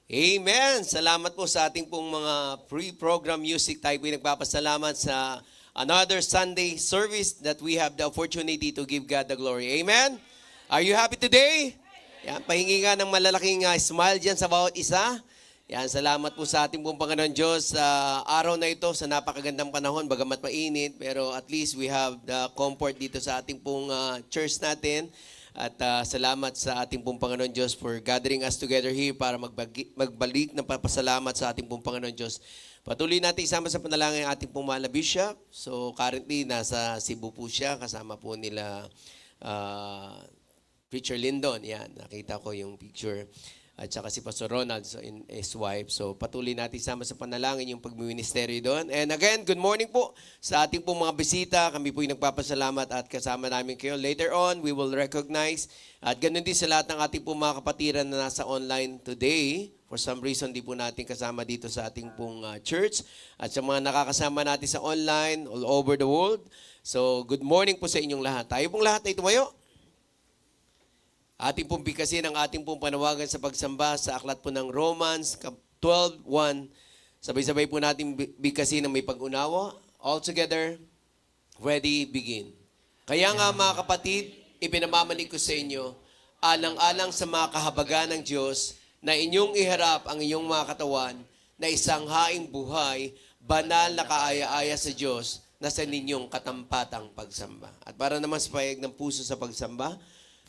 Amen! Salamat po sa ating pong mga pre-program music. Tayo po nagpapasalamat sa another Sunday service that we have the opportunity to give God the glory. Amen? Are you happy today? Yan, pahingi nga ng malalaking smile dyan sa bawat isa. Yan, salamat po sa ating pong Panginoon Diyos sa araw na ito, sa napakagandang panahon, bagamat mainit, pero at least we have the comfort dito sa ating pong church natin. At salamat sa ating pong Panginoon Diyos for gathering us together here para magbalik ng papasalamat sa ating pong Panginoon Diyos. Patuloy natin isama sa panalangin ang ating pong mahal na bishop. So currently nasa Cebu po siya, kasama po nila Preacher Lyndon. Yan, nakita ko yung picture. At saka si Pastor Ronald and his wife. So patuloy natin sama sa panalangin yung pagministeryo doon. And again, good morning po sa ating pong mga bisita. Kami po yung nagpapasalamat at kasama namin kayo. Later on, we will recognize. At ganun din sa lahat ng ating pong mga kapatiran na nasa online today. For some reason, di po natin kasama dito sa ating pong church. At sa mga nakakasama natin sa online, all over the world. So good morning po sa inyong lahat. Tayo pong lahat ay tumayo. Ating pong bigkasin ang ating pong panawagan sa pagsamba sa aklat po ng Romans 12:1. Sabay-sabay po natin bigkasin ng may pag-unawa. All together, ready, begin. Kaya nga mga kapatid, ipinamamanig ko sa inyo, alang-alang sa mga kahabagan ng Diyos, na inyong iharap ang inyong mga katawan na isang haing buhay, banal na kaaya-aya sa Diyos na sa ninyong katampatang pagsamba. At para naman sa payag ng puso sa pagsamba,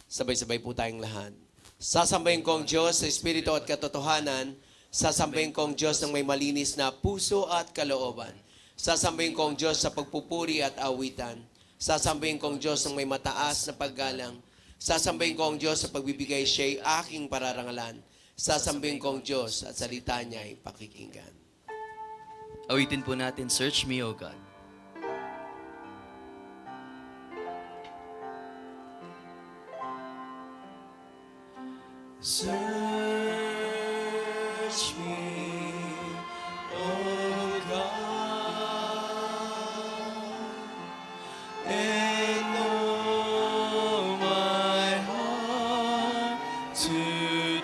sabay-sabay po tayong lahat. Sasambahin ko ang Diyos sa Espiritu at katotohanan. Sasambahin ko ang Diyos ng may malinis na puso at kalooban. Sasambahin ko ang Diyos sa pagpupuri at awitan. Sasambahin ko ang Diyos ng may mataas na paggalang. Sasambahin ko ang Diyos sa pagbibigay siya'y aking pararangalan. Sasambahin ko ang Diyos at salita niya ay pakikinggan. Awitin po natin, Search Me, O God. Search me, O God, and know my heart today.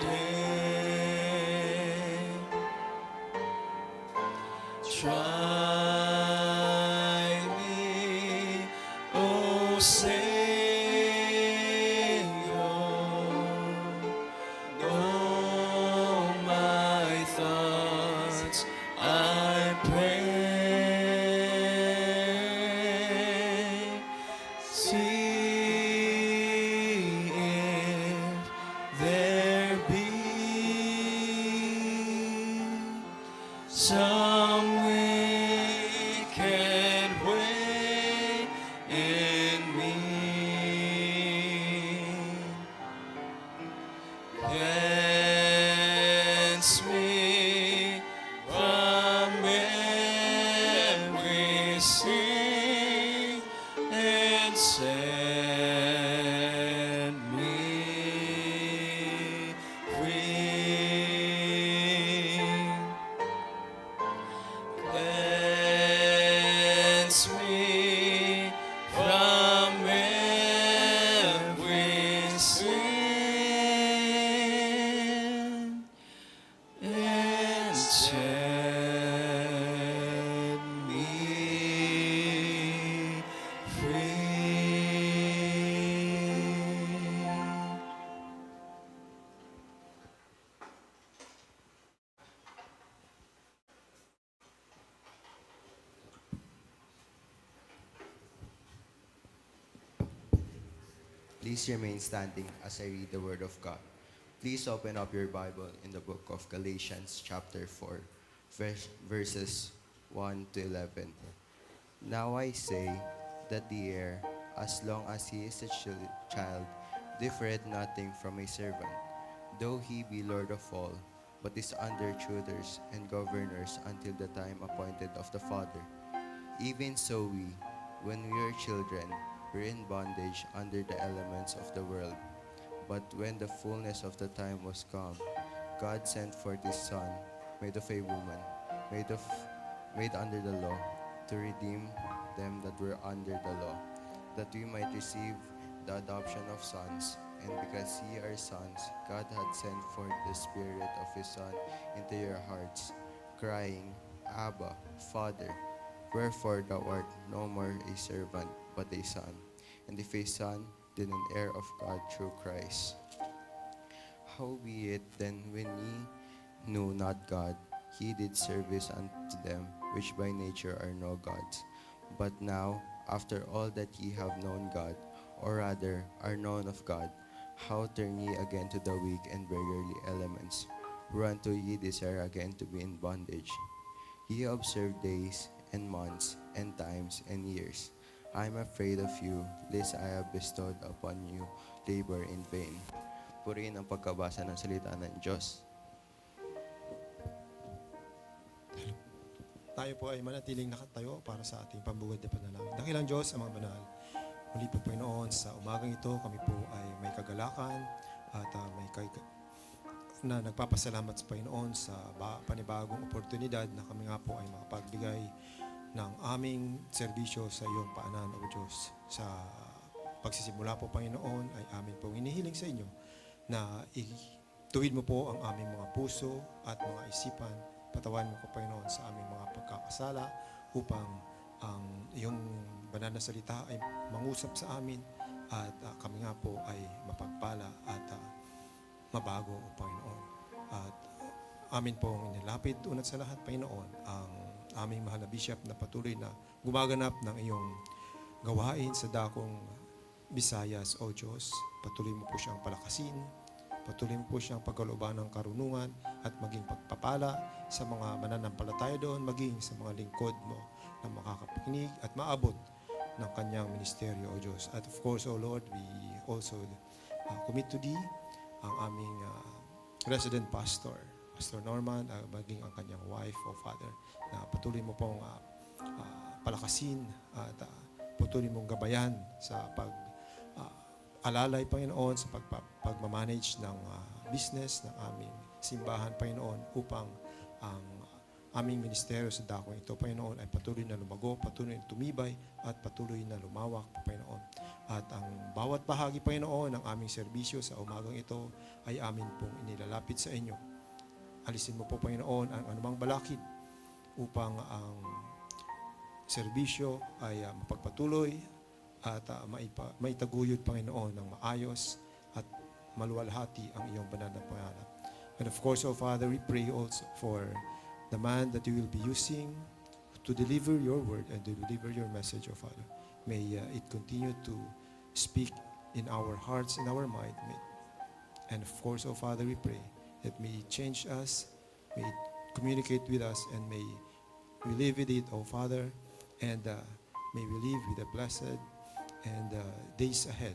Try me, O Savior. Know my thoughts, I pray. See if there be some wicked way in me. Cleanse me from every sin and set me free. Cleanse me from every sin and set me free. Please remain standing as I read the Word of God. Please open up your Bible in the book of Galatians chapter 4, verses 1 to 11. Now I say that the heir, as long as he is a child, differeth nothing from a servant, though he be Lord of all, but is under tutors and governors until the time appointed of the Father. Even so we, when we were children, were in bondage under the elements of the world. But when the fullness of the time was come, God sent forth his Son, made of a woman, made under the law, to redeem them that were under the law, that we might receive the adoption of sons. and because ye are sons, God hath sent forth the Spirit of His Son into your hearts, crying, Abba, Father. Wherefore thou art no more a servant, but a son. And if a son, then an heir of God through Christ. Howbeit then when ye knew not God, ye did service unto them which by nature are no gods. But now, after all that ye have known God, or rather are known of God, how turn ye again to the weak and beggarly elements, whereunto ye desire again to be in bondage? Ye observe days and months and times and years. I am afraid of you, lest I have bestowed upon you labor in vain. Purihin ang pagkabasa ng salita ng Diyos. Tayo po ay manatiling nakatayo para sa ating pambugad na panalangin. Dakilang Diyos, ang mga banal. Muli po Panginoon, sa umagang ito, kami po ay may kagalakan at na nagpapasalamat sa Panginoon sa panibagong oportunidad na kami nga po ay makapagbigay ng aming serbisyo sa iyong paanan, O Diyos. Sa pagsisimula po, Panginoon, ay amin pong inihiling sa inyo na ituwid mo po ang aming mga puso at mga isipan. Patawan mo ko, Panginoon, sa aming mga pagkakasala upang ang iyong banal na salita ay mangusap sa amin at kami nga po ay mapagpala at mabago, O Panginoon. At amin pong inilapit unat sa lahat, Panginoon, ang aming mahal na bishop na patuloy na gumaganap ng iyong gawain sa dakong Visayas, O Diyos. Patuloy mo po siyang palakasin, patuloy mo po siyang pagkalooban ng karunungan at maging pagpapala sa mga mananampalataya doon, maging sa mga lingkod mo na makakapakinig at maabot ng kanyang ministeryo, O Diyos. At of course, O Lord, we also commit to Thee ang aming resident pastor, Pastor Norman, maging ang kanyang wife, O Father, na patuloy mo pong palakasin at patuloy mong gabayan sa alalay, Panginoon, sa pagmamanage ng business ng aming simbahan, Panginoon, upang ang aming ministeryo sa dakong ito, Panginoon, ay patuloy na lumago, patuloy na tumibay, at patuloy na lumawak, Panginoon. At ang bawat bahagi, Panginoon, ng aming serbisyo sa umagang ito ay amin pong inilalapit sa inyo. Alisin mo po, Panginoon, ang anumang balakid upang ang serbisyo ay mapagpatuloy at maitaguyod, Panginoon, ng maayos at maluwalhati ang iyong banal na pangalan. And of course, O Father, we pray also for the man that you will be using to deliver your word and to deliver your message, O Father. May it continue to speak in our hearts, in our mind. And of course, O Father, we pray that may it change us, may it communicate with us, and may we live with it, O Father, and may we live with the blessed and days ahead.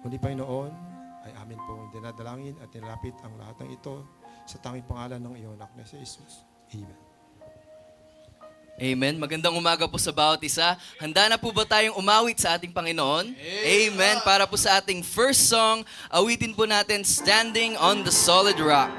Muli, Panginoon, ay amin pong dinadalangin at nilapit ang lahat ng ito sa tanging pangalan ng iyong anak na si Jesus. Amen. Amen. Magandang umaga po sa bawat isa. Handa na po ba tayong umawit sa ating Panginoon? Amen. Para po sa ating first song, awitin po natin, Standing on the Solid Rock.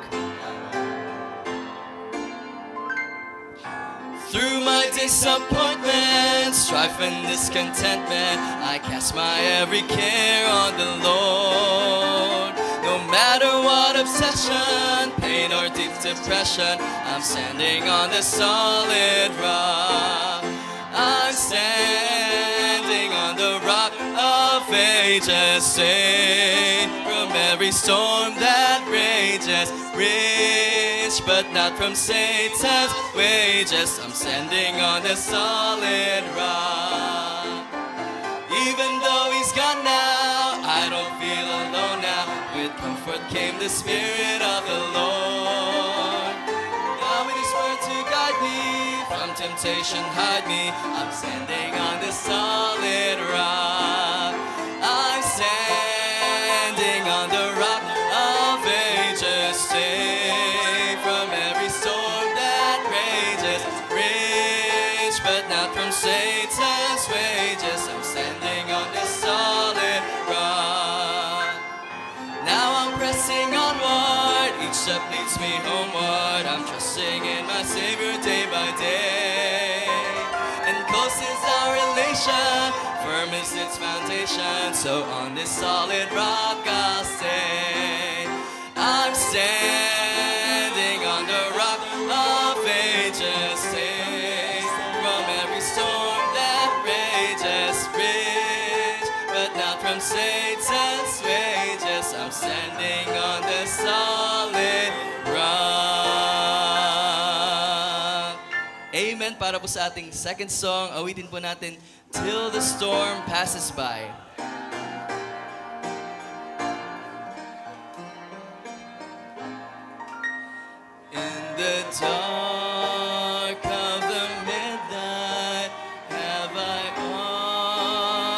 Through my disappointment, strife and discontentment, I cast my every care on the Lord. No matter what obsession, pain or deep depression, I'm standing on the solid rock. I'm standing on the rock of ages, safe from every storm that rages, rich but not from Satan's wages. I'm standing on the solid rock. Even though he's gone now, I don't feel alone now. With comfort came the Spirit of the Lord. Now with His word to guide me, from temptation hide me. I'm standing on the solid rock. I'm standing on the rock of ages, safe from every storm that rages, rich but not from Satan's wages. I'm standing on the solid rock. Now I'm pressing onward, each step leads me homeward. I'm trusting in my Savior day by day, and close is our relation. salvation, firm is its foundation. So on this solid rock I'll stay. I'm standing on the rock of ages. Safe from every storm that rages, rich, but not from Satan's wages. I'm standing on the solid rock. Amen. Para po sa ating second song, awitin po natin, Till the Storm Passes By. In the dark of the midnight, have I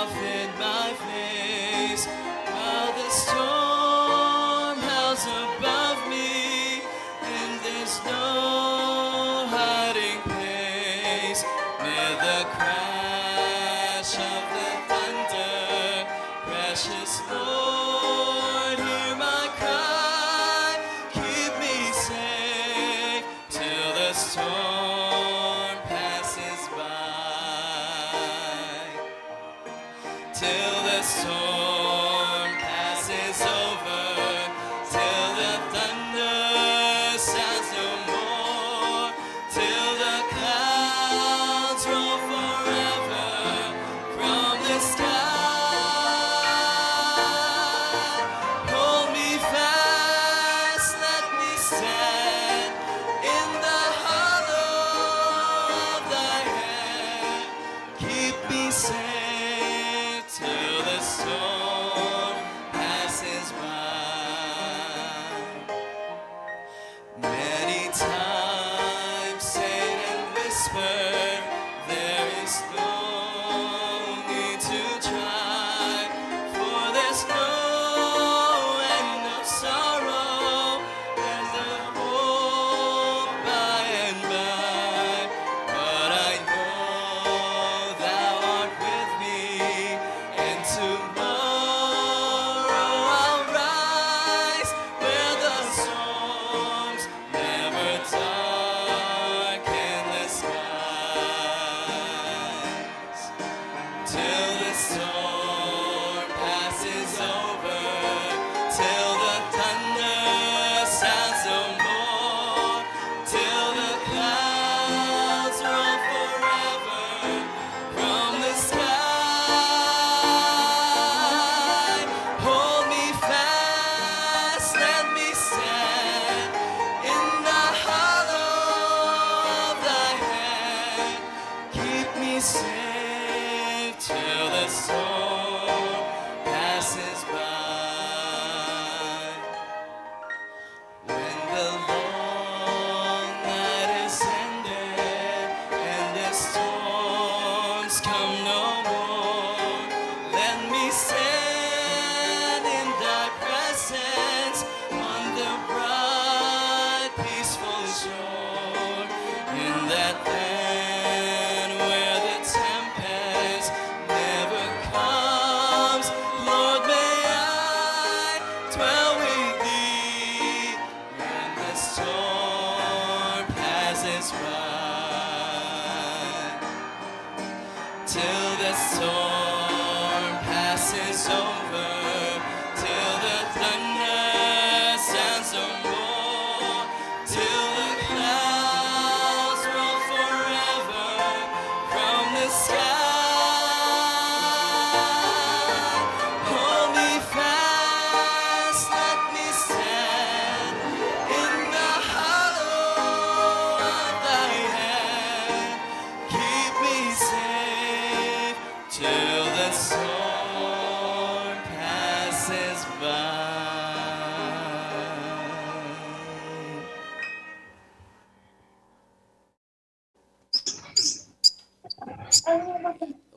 offered my face, while the storm howls above me, and there's no hiding place. Near the crash of the thunder, precious Lord, hear my cry, keep me safe till the storm passes by. Till the storm passes over, till the thunder sounds no more, till the clouds roll forever from the sky. Hold me fast, let me stand in the hollow of thy hand. Keep me safe till the storm passes by. Many times Satan whispered, there is no need to try, for there's no end of sorrow, there's a hope by and by. But I know thou art with me, and tomorrow I'll rise where the storms never darken the skies. Till the storm passes over, till the thunder sounds no more, till the clouds roll forever from the sky. Hold me fast, let me stand in the hollow of thy hand. Keep me safe till the storm passes by. When the long night is ended and the storms come no more, let me stand in thy presence on the bright, peaceful shore. In that land where the tempest never comes, Lord, may I dwell with thee when the storm passes by. Till the storm passes over, till the thunder sounds no more, till the clouds roll forever from the sky. Hold me fast, let me stand in the hollow of thy hand. Keep me safe till the storm passes by.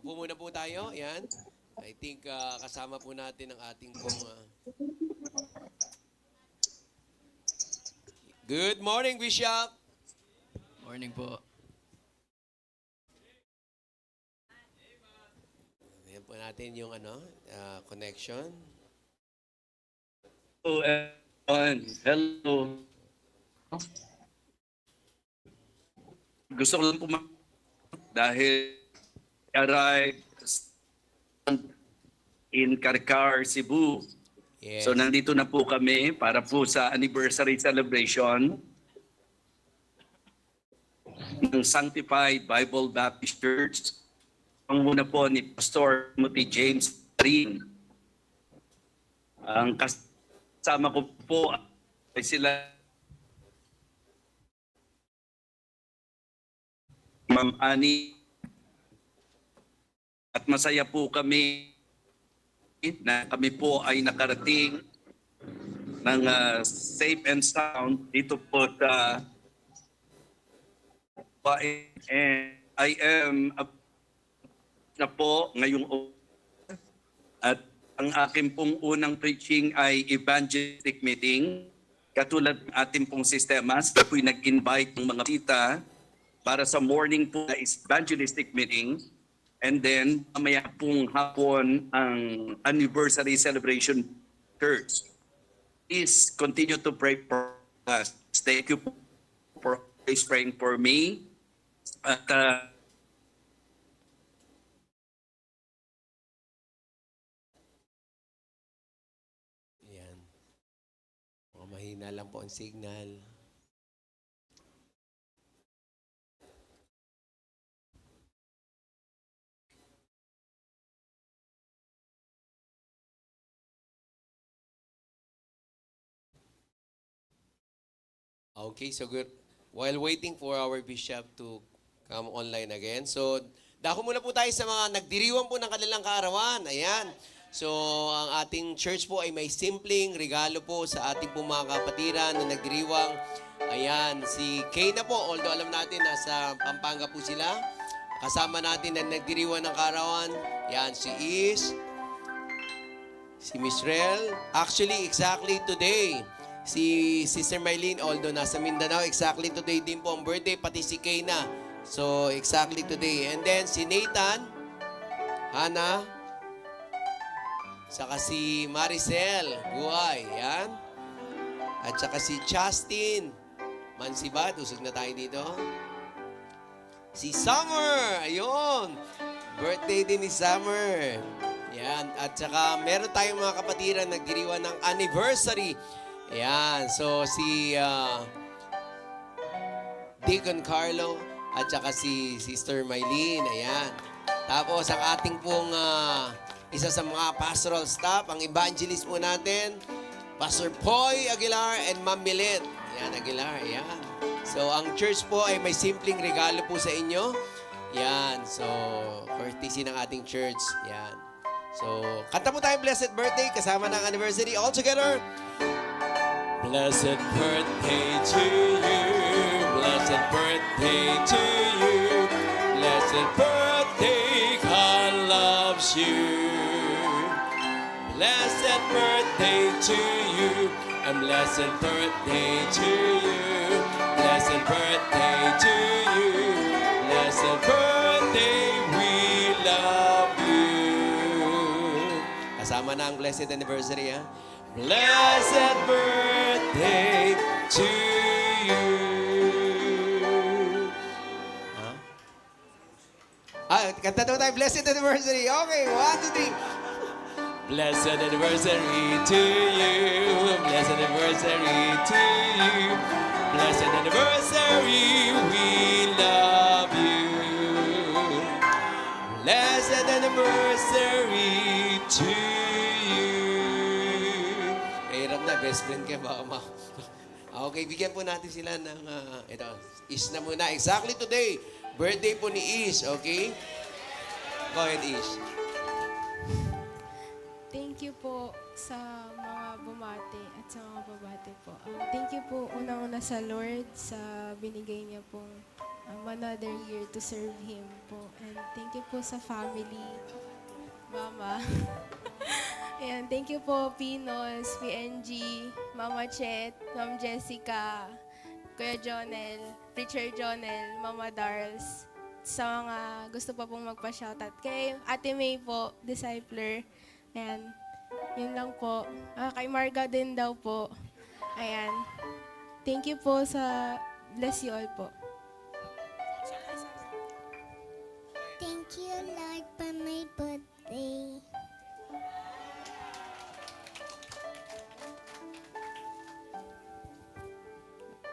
Upo muna po tayo. Yan. I think kasama po natin ang ating pong... Good morning, Bishop! Morning po. Ayan po natin yung connection. Hello, everyone. Hello. Gusto ko lang dahil arrived in Karkar, Cebu. Yes. So nandito na po kami para po sa anniversary celebration ng Sanctified Bible Baptist Church. Ang muna po ni Pastor Timothy James Rin. Ang kasama ko po ay sila Ma'am Ani, at masaya po kami na kami po ay nakarating ng safe and sound dito po sa and I am na po ngayong at ang aking pong unang preaching ay evangelistic meeting. Katulad ng ating pong sistema, sa po'y nag-invite ng mga tita para sa morning po na evangelistic meeting. And then, mamaya pong hapon ang anniversary celebration church. Please continue to pray for us. Thank you for always praying for me. At Yan. Mahina lang po ang signal. Okay, so good. While waiting for our bishop to come online again, so dako muna po tayo sa mga nagdiriwang po ng kanilang kaarawan. Ayan. So, ang ating church po ay may simpleng regalo po sa ating po mga kapatiran na nagdiriwang. Ayan, si Kay na po, although alam natin nasa Pampanga po sila. Kasama natin na nagdiriwang ng kaarawan. Ayan, si Miss Rel. Actually, exactly today, si Sister Mylene, although nasa Mindanao, exactly today din po ang birthday, pati si Kay na. So, exactly today. And then, si Nathan, Hannah, saka si Maricel, Buhay, yan. At saka si Justin, Mansibat, usog na tayo dito. Si Summer, ayun. Birthday din ni Summer. Yan. At saka meron tayong mga kapatiran nagdiriwan ng anniversary. Ayan. So, si Deacon Carlo at saka si Sister Mylene. Ayan. Tapos, ang ating pong isa sa mga pastoral staff, ang evangelist po natin, Pastor Poy Aguilar and Ma'am Milet. Ayan, Aguilar. Ayan. So, ang church po ay may simpleng regalo po sa inyo. Yan. So, courtesy ng ating church. Yan. So, kanta po tayong Blessed Birthday kasama ng anniversary. All together. Blessed birthday to you. Blessed birthday to you. Blessed birthday, God loves you. Blessed birthday to you. And blessed birthday to you. Blessed birthday to you. Blessed birthday, we love you. Kasama na ang blessed anniversary, ha? Blessed birthday to you. Kanta daw tayo, blessed anniversary. Okay, 1, 2, 3. Blessed anniversary to you. Blessed anniversary to you. Blessed anniversary, we love you. Blessed anniversary to you. Hirap na, best friend ka, baka Okay, bigyan po natin sila ng, ito, Is na muna. Exactly today, birthday po ni Is, okay? Go ahead, Is. Thank you po sa mga bumati at sa mga babati po. Thank you po unang-una sa Lord sa binigay niya pong another year to serve Him po. And thank you po sa family, Mama. And thank you po Pinos, PNG, Mama Chet, Ma'am Jessica, Kuya Jonel, Preacher Jonel, Mama Darls. Sa mga gusto pa pong magpa-shoutout kay Ate May po, discipler. Ayan. Yun lang po. Kay Marga din daw po. Ayan. Thank you po sa bless you all po. Thank you, Lord, for my birthday.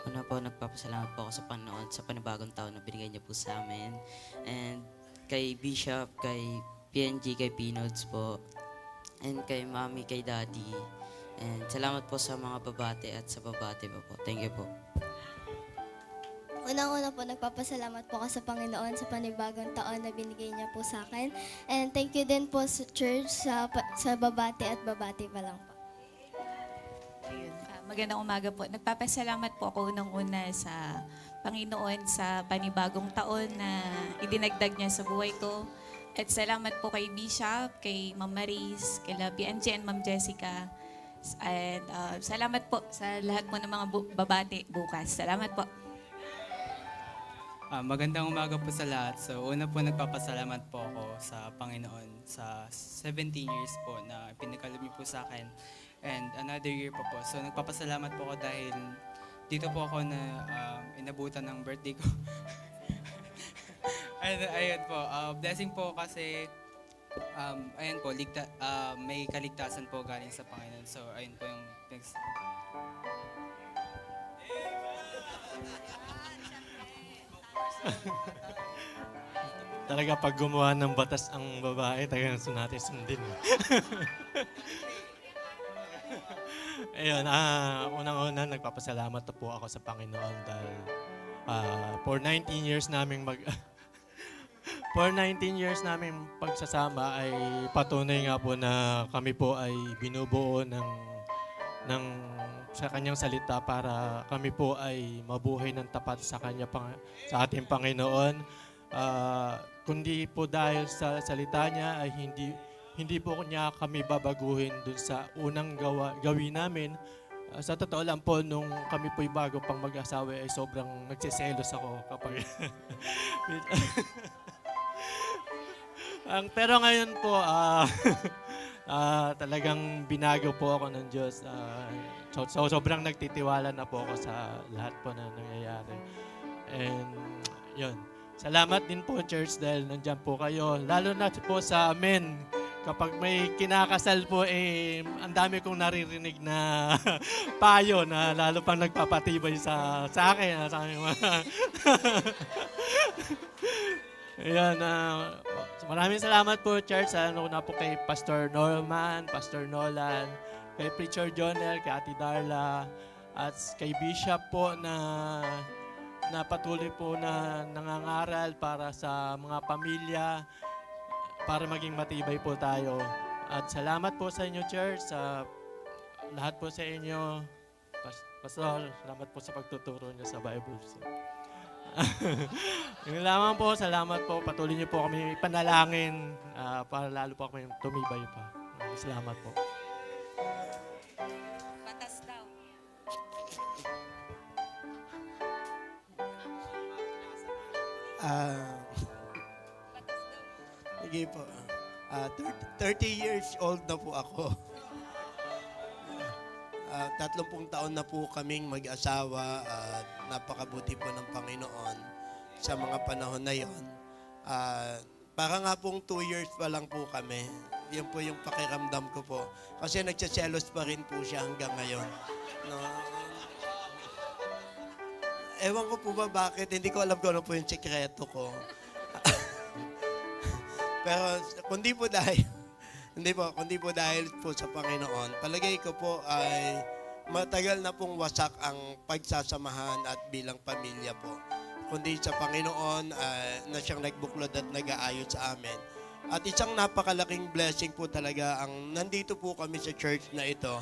Una po, nagpapasalamat po ako sa Panginoon sa panibagong taon na binigay niya po sa amin. And kay Bishop, kay PNG, kay Pinods po. And kay Mami, kay Daddy. And salamat po sa mga babate at sa babate po. Thank you po. Unang-una po, nagpapasalamat po ako sa Panginoon sa panibagong taon na binigay niya po sa akin. And thank you din po sa church, sa babati at babati pa lang po. Ayun. Magandang umaga po. Nagpapasalamat po ako unang-una sa Panginoon sa panibagong taon na idinagdag niya sa buhay ko. At salamat po kay Bishop, kay Ma'am Maris, kay Labi Angie and Ma'am Jessica. And salamat po sa lahat po ng mga babati bukas. Salamat po. Magandang umaga po sa lahat. So, una po nagpapasalamat po ako sa Panginoon sa 17 years po na pinagkaloob niyo po sa akin. And another year pa po. So, nagpapasalamat po ako dahil dito po ako na inabutan ng birthday ko. And ayun po, blessing po kasi ayun po, may kaligtasan po galing sa Panginoon. So, ayun po yung next. Talaga pag gumawa ng batas ang babae, talagang natin sundin. Ayun, unang-una nagpapasalamat na po ako sa Panginoon dahil for 19 years naming for 19 years naming pagsasama ay patunay nga po na kami po ay binubuo ng sa kanyang salita para kami po ay mabuhay ng tapat sa sa ating Panginoon. Kundi po dahil sa salita niya ay hindi po niya kami babaguhin dun sa unang gawin namin. Sa totoo lang po, nung kami po'y bago pang mag-asawa ay sobrang nagsiselos ako kapag pero ngayon po, talagang binago po ako ng Diyos. So sobrang nagtitiwala na po ako sa lahat po na nangyayari. And yun. Salamat din po, church, dahil nandyan po kayo. Lalo na po sa amin. Kapag may kinakasal po, ang dami kong naririnig na payo na lalo pang nagpapatibay sa akin. Sa aking mga Ayan, maraming salamat po, church. Ano na po kay Pastor Norman, Pastor Nolan, kay Preacher Jonel, kay Ate Darla, at kay Bishop po na patuloy po na nangangaral para sa mga pamilya, para maging matibay po tayo. At salamat po sa inyo, church, sa lahat po sa inyo. Pastor, salamat po sa pagtuturo niyo sa Bible. Yun lamang po, salamat po. Patuloy niyo po kami panalangin para lalo po kami tumibay pa. Salamat po. Batas daw. Sige po. 30 years old na po ako. 30 taon na po kaming mag-asawa at napakabuti po ng Panginoon sa mga panahon na yon. Para nga pong 2 years pa lang po kami. Yan po yung pakiramdam ko po. Kasi nagsiselos pa rin po siya hanggang ngayon. No? Ewan ko po ba bakit. Hindi ko alam kung ano po yung sikreto ko. Pero kundi po dahil po sa Panginoon, palagay ko po ay matagal na pong wasak ang pagsasamahan at bilang pamilya po. Kundi sa Panginoon na siyang nagbuklod at nag-aayos sa amin. At isang napakalaking blessing po talaga ang nandito po kami sa church na ito.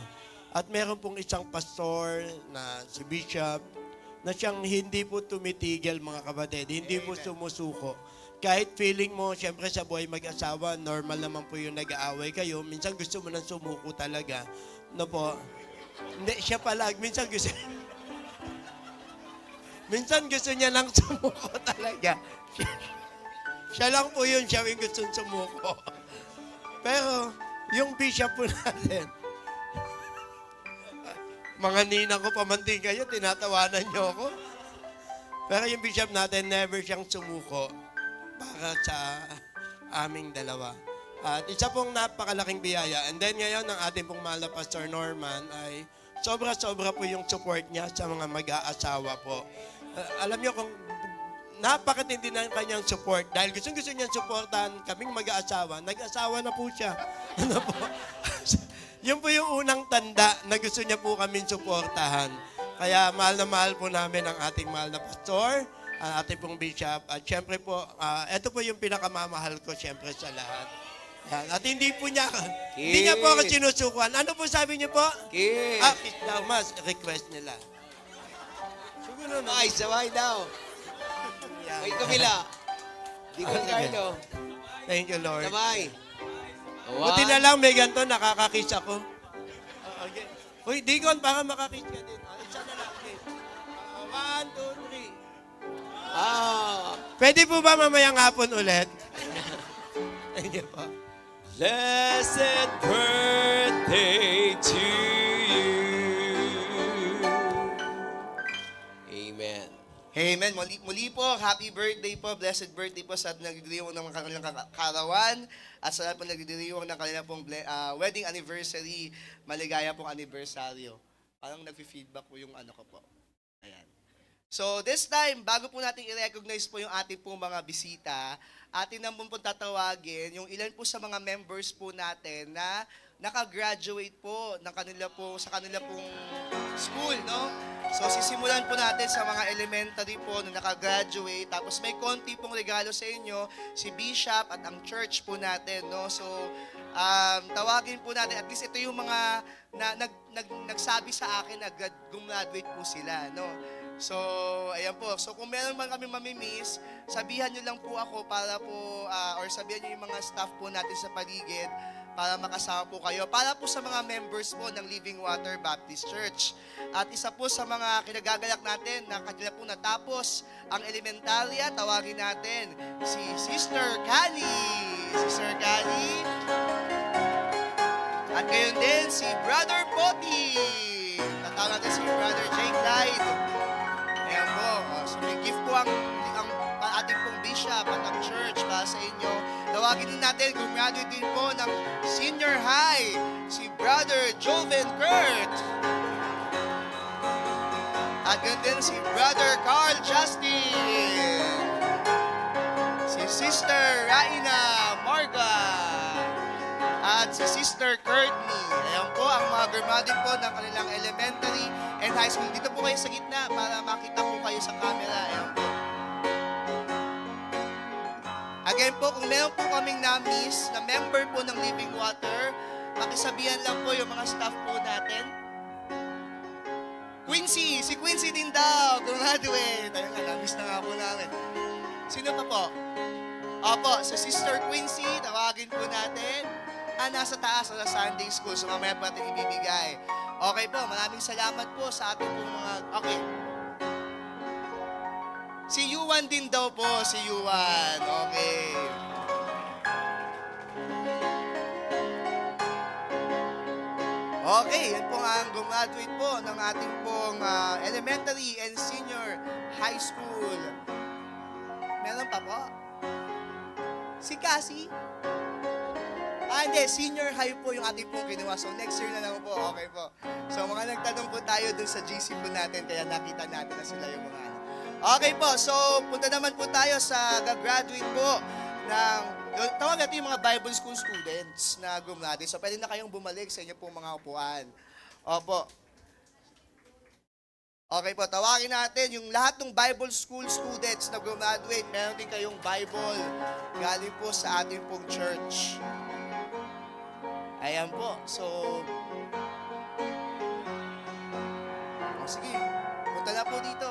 At meron pong isang pastor na si Bishop na siyang hindi po tumitigil, mga kapatid, hindi po sumusuko. Kahit feeling mo, siyempre sa buhay mag-asawa, normal naman po yung nag-aaway kayo. Minsan gusto mo nang sumuko talaga. No po? Hindi, siya pala. Minsan gusto niya lang sumuko talaga. Siya lang po yun, siya yung gusto sumuko. Pero, yung bishop po natin, mga ninang ko pamanting kayo, tinatawanan niyo ako. Pero yung bishop natin, never siyang sumuko para sa aming dalawa. At isa pong napakalaking biyaya. And then ngayon, ang ating pong mahal na Pastor Norman ay sobra-sobra po yung support niya sa mga mag-aasawa po. Alam niyo kung napakatindi ng kanyang support dahil gusto niya supportan kaming mag-aasawa. Nag-asawa na po siya. Ano po? Yun po yung unang tanda na gusto niya po kaming suportahan. Kaya mahal na mahal po namin ang ating mahal na pastor, ang ating pong bishop. At syempre po, ito po yung pinakamamahal ko syempre sa lahat. Yan. At hindi niya po ako sinusukuan. Ano po sabi niyo po? Kiss! Kiss daw, mas request nila. Siguro na. Ay, sabay daw. Yan. May kabila. Di ko Carlo. Thank you, Lord. Sabay. Buti na lang, may ganito, nakakakiss ako. Okay. Uy, Deacon, baka makakiss ka din. Isa na lang, kiss. 1, 2, 3. Pwede po ba mamayang hapon ulit? Thank you po. Blessed birthday to you. Amen. Amen. Muli po, happy birthday po, blessed birthday po sa nagdiriwang ng kanilang karawan at sa lahat po nagdiriwang ng kanilang pong wedding anniversary. Maligaya pong anibersaryo. Parang nag-feedback po yung ano ko po. Ayan. So this time, bago po natin i-recognize po yung ating pong mga bisita, atin naman po tatawagin yung ilan po sa mga members po natin na nakagraduate po ng sa kanila pong school, no? So sisimulan po natin sa mga elementary po na nakagraduate, tapos may konti pong regalo sa inyo, si Bishop at ang church po natin, no? So tawagin po natin, at least ito yung mga nagsabi sa akin na gumraduate po sila, no? So, ayan po. So, kung meron man kami mamimiss, sabihan nyo lang po ako para po, or sabihan nyo yung mga staff po natin sa paligid para makasama po kayo. Para po sa mga members po ng Living Water Baptist Church. At isa po sa mga kinagagalak natin na kanila po natapos ang elementarya, tawagin natin si Sister Cali. Sister Cali. At gayon din si Brother Poti. Tatawag natin si Brother Jake Clyde. Ayan po. So may gift po ang ating pong bishop at ang church para sa inyo. Tawagin din natin, graduate din po ng senior high, si Brother Joven Kurt. At ganun din si Brother Carl Justin. Si Sister Raina Marga. At si Sister Courtney. Ayan po ang mga graduate po ng kanilang elementary and high school. Dito po kayo sa gitna para makita po kayo sa camera. Ayan po. Again po, kung meron po kaming na-miss na member po ng Living Water, pakisabihan lang po yung mga staff po natin. Quincy! Si Quincy din daw! Graduate! Ayun nga, na-miss na nga po namin. Sino pa po? Opo, sa Sister Quincy, tawagin po natin. Nasa taas sa Sunday School, so mamaya pa natin ibibigay. Okay po, maraming salamat po sa ating pong mga... Okay. Si Yuan din daw po, si Yuan. Okay. Okay, yan po ang gumraduate po ng ating pong elementary and senior high school. Meron pa po? Si Cassie? Hindi, senior high po yung ating pong kinuha. So next year na lang po, okay po. So mga nagtanong po tayo dun sa GC po natin, kaya nakita natin na sila yung mga ano. Okay po, so punta naman po tayo sa graduate po ng, tawag natin yung mga Bible School students na gumraduate. So pwede na kayong bumalik sa inyo pong mga upuan. Opo. Okay po, tawagin natin yung lahat ng Bible School students na gumraduate. Meron din kayong Bible galing po sa ating pong church. Ayan po, so... sige, punta na po dito.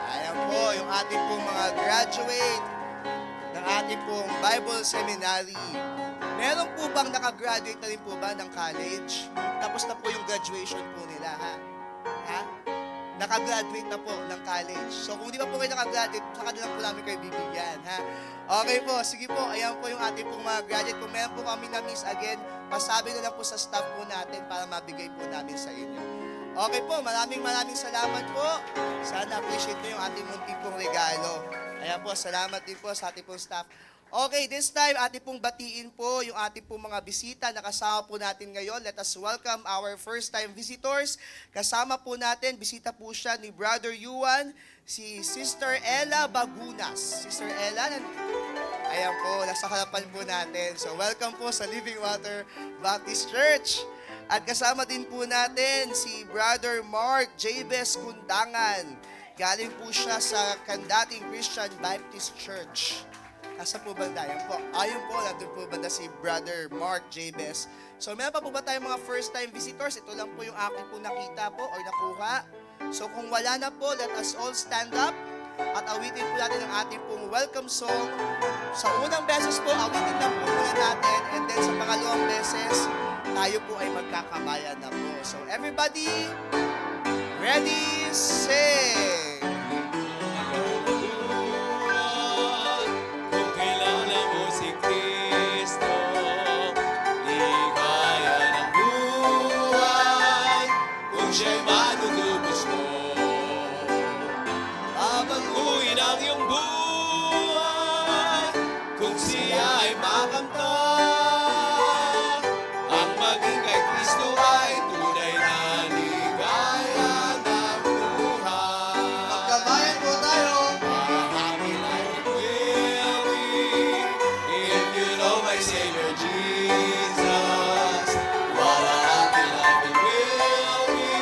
Ayan po, yung ating pong mga graduate ng ating pong Bible Seminary. Meron po bang nakagraduate na rin po ba ng college? Tapos na po yung graduation po nila, ha? Ha? Nakagraduate na po ng college. So kung di pa po kayo nakagraduate, saka na lang po namin kayo bibigyan, ha? Okay po, sige po, ayan po yung ating pong mga graduate. Kung meron po kami na-miss again, pasabi na lang po sa staff po natin para mabigay po namin sa inyo. Okay po, maraming salamat po. Sana appreciate nyo yung ating munting pong regalo. Ayan po, salamat din po sa ating pong staff. Okay, this time, ating pong batiin po yung ating pong mga bisita na kasama po natin ngayon. Let us welcome our first-time visitors. Kasama po natin, bisita po siya ni Brother Yuan, si Sister Ella Bagunas. Sister Ella, ayan po, nasa harapan po natin. So, welcome po sa Living Water Baptist Church. At kasama din po natin si Brother Mark Jabez Kundangan. Galing po siya sa Kandating Christian Baptist Church. Nasa po banda? Ayun po. Ayun po, nandun po banda si Brother Mark Jabez. So, meron pa po ba tayong mga first-time visitors? Ito lang po yung aking po nakita po or nakuha. So, kung wala na po, let us all stand up at awitin po natin ang ating pong welcome song. Sa unang beses po, awitin lang po muna natin, and then sa pangalawang beses, tayo po ay magkakabayan na po. So, everybody, ready, sing! Kung kilala mo si Kristo, ligaya ng buhay. Kung siya'y manunubos mo, babaguhin ang iyong buhay. Kung siya ay makamtan, ang maging kay Kristo ay tunay na ligaya ng buhay. Magkabayan po tayo! Happy life it will be if you know my Savior Jesus. What a happy life it will be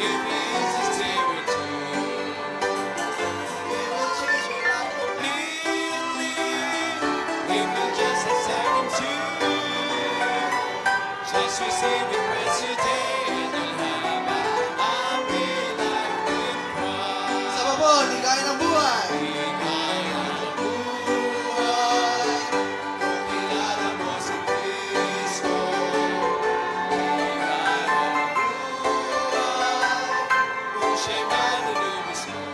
if He is the Savior too. He will change your life completely if you just accept Him too. Just receive Him as today and you'll have a happy life in Christ. Sama po, ligaya ng buhay! Ligaya ng buhay, kung kilala mo si Kristo. Ligaya ng buhay, kung siya'y manunubos mo.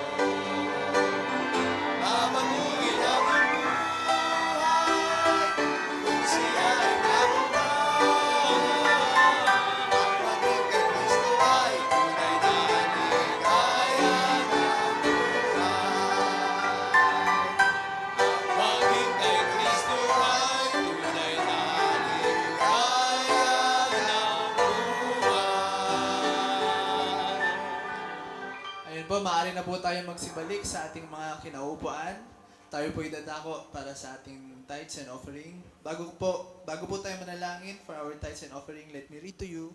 Babaguhin ang iyong buhay, kung siya ay makamtan. Ang maging kay Kristo ay tunay na ligaya ng maging kay Kristo ay tunay na ligaya ng buhay. Ayun po, maaari na po tayo magsibalik sa ating mga kinaupuan. Tayo po dadako para sa ating tithes and offering. Bago po tayo manalangin for our tithes and offering, let me read to you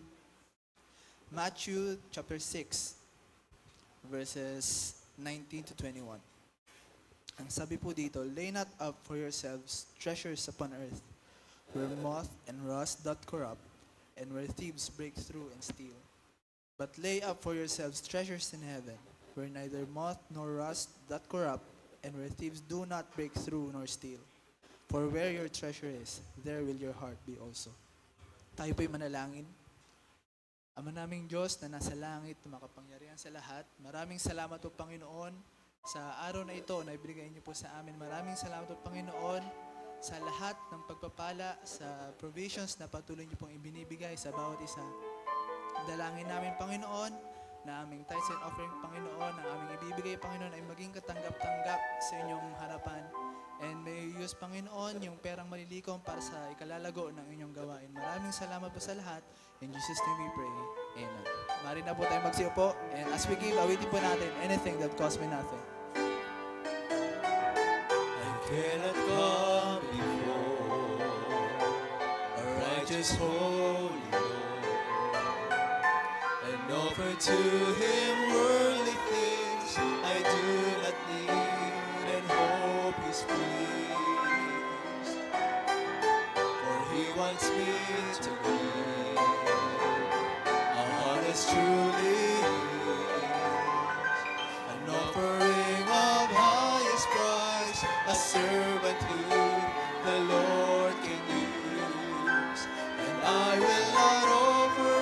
Matthew chapter 6, verses 19 to 21. Ang sabi po dito, lay not up for yourselves treasures upon earth, where moth and rust doth corrupt, and where thieves break through and steal. But lay up for yourselves treasures in heaven, where neither moth nor rust doth corrupt, and where thieves do not break through nor steal. For where your treasure is, there will your heart be also. Tayo po'y manalangin. Ama naming Diyos na nasa langit, na makapangyarihan sa lahat, maraming salamat po Panginoon sa araw na ito na ibigay niyo po sa amin. Maraming salamat po Panginoon sa lahat ng pagpapala, sa provisions na patuloy niyo pong ibinibigay sa bawat isa. Dalangin namin Panginoon na aming tithes and offering Panginoon, na aming ibibigay Panginoon ay maging katanggap-tanggap sa inyong harapan. And may you use Panginoon yung perang malilikom para sa ikalalago ng inyong gawain. Maraming salamat po sa lahat. In Jesus' name we pray. Amen. Mari na po tayo magsiupo. And as we give, awitin po natin anything that costs me nothing. I cannot come before a righteous holy Lord and offer to Him worldly things I do not need and hope He's pleased. For He wants me to be a honest, truly an offering of highest price, a servant who the Lord can use. And I will not offer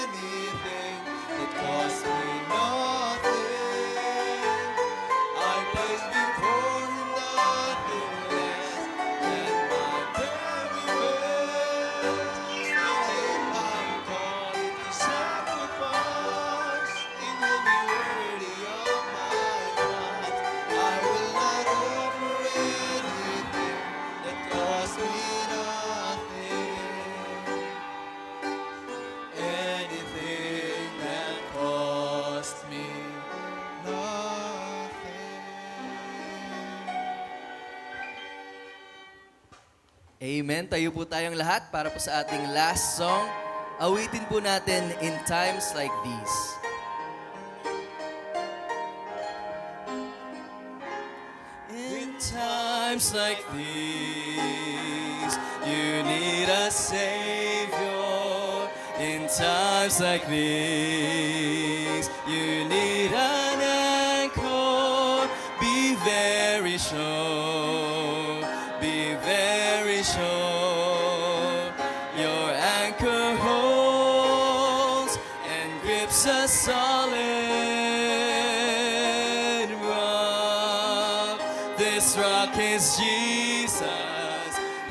anything that costs me nothing. I place before Him nothing less than my very best. In Him I'm calling to sacrifice. It will be worthy of my heart. I will not Amen. Tayo po tayong lahat para po sa ating last song. Awitin po natin In Times Like These. In times like these, you need a Savior. In times like these, you need an anchor. Be very sure, be very sure. Your anchor holds and grips a solid rock. This rock is Jesus.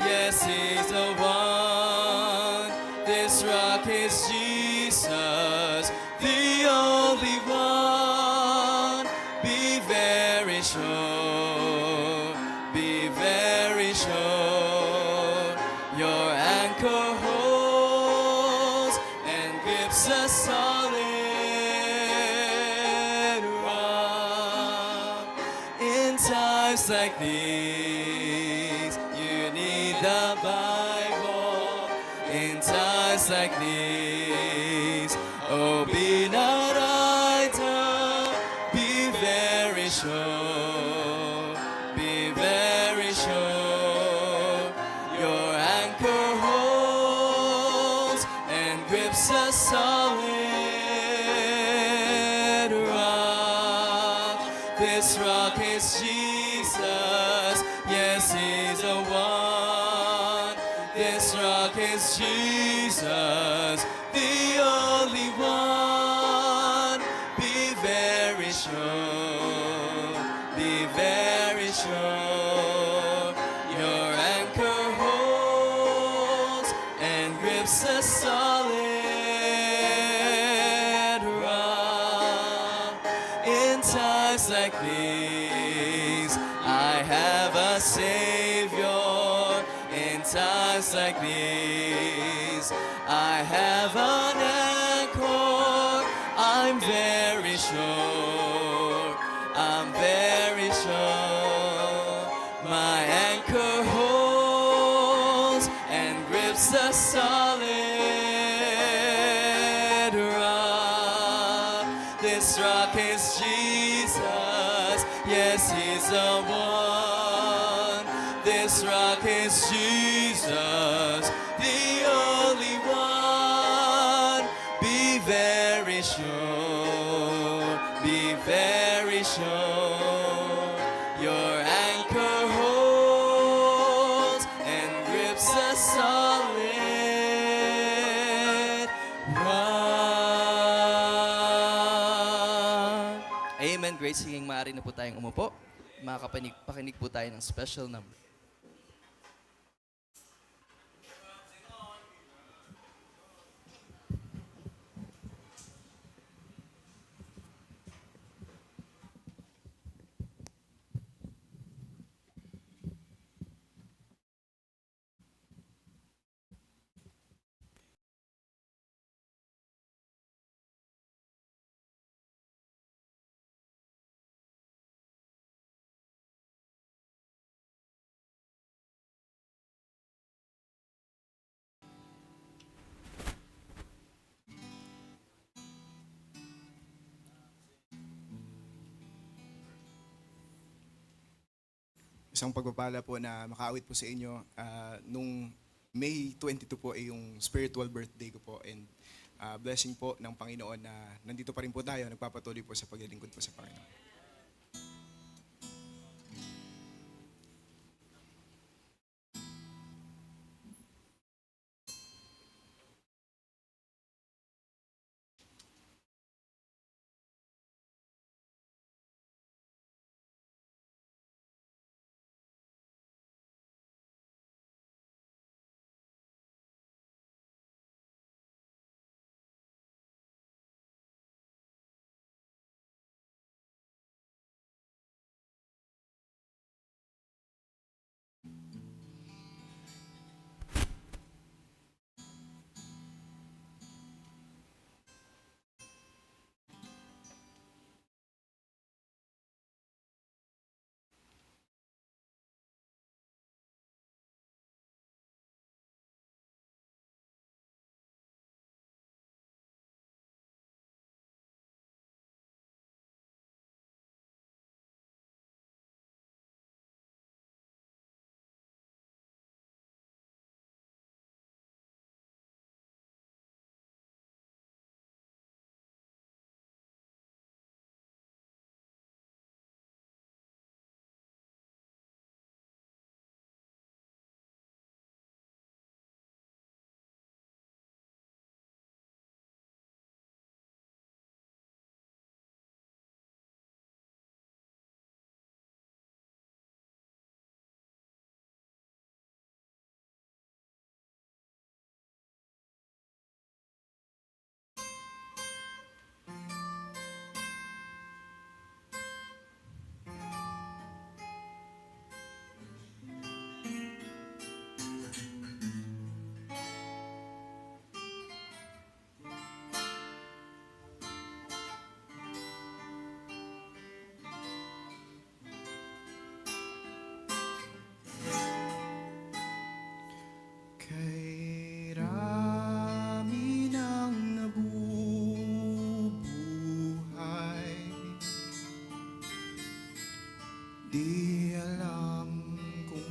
Yes, He's the one. This rock is Jesus, the only one. Be very sure. Be very sure. Your anchor holds and grips a solid rock. In times like these, you need the Bible. In times like these, oh, be not idle. Be very sure. Be very sure. Your anchor holds and grips a solid rock. This rock is Jesus. Yes, He's the one. This rock is Jesus, the only one. Be very sure. Be very sure. Your anchor holds and grips a solid rock. In times like these, I have a Savior. In times like these, I have an anchor. I'm very sure. I'm very sure. My anchor holds and grips the solid rock. This rock is Jesus. Yes, He's the one. This rock is Jesus, the only one. Be very sure. Be very sure. Your anchor holds and grips a solid rock. Amen. Great singing. Maaari na po tayong umupo. Pakinig po tayo ng special number. Isang pagpapala po na makaawit po sa inyo. Nung May 22 po ay yung spiritual birthday ko po, and blessing po ng Panginoon na nandito pa rin po tayo, nagpapatuloy po sa paglilingkod po sa Panginoon.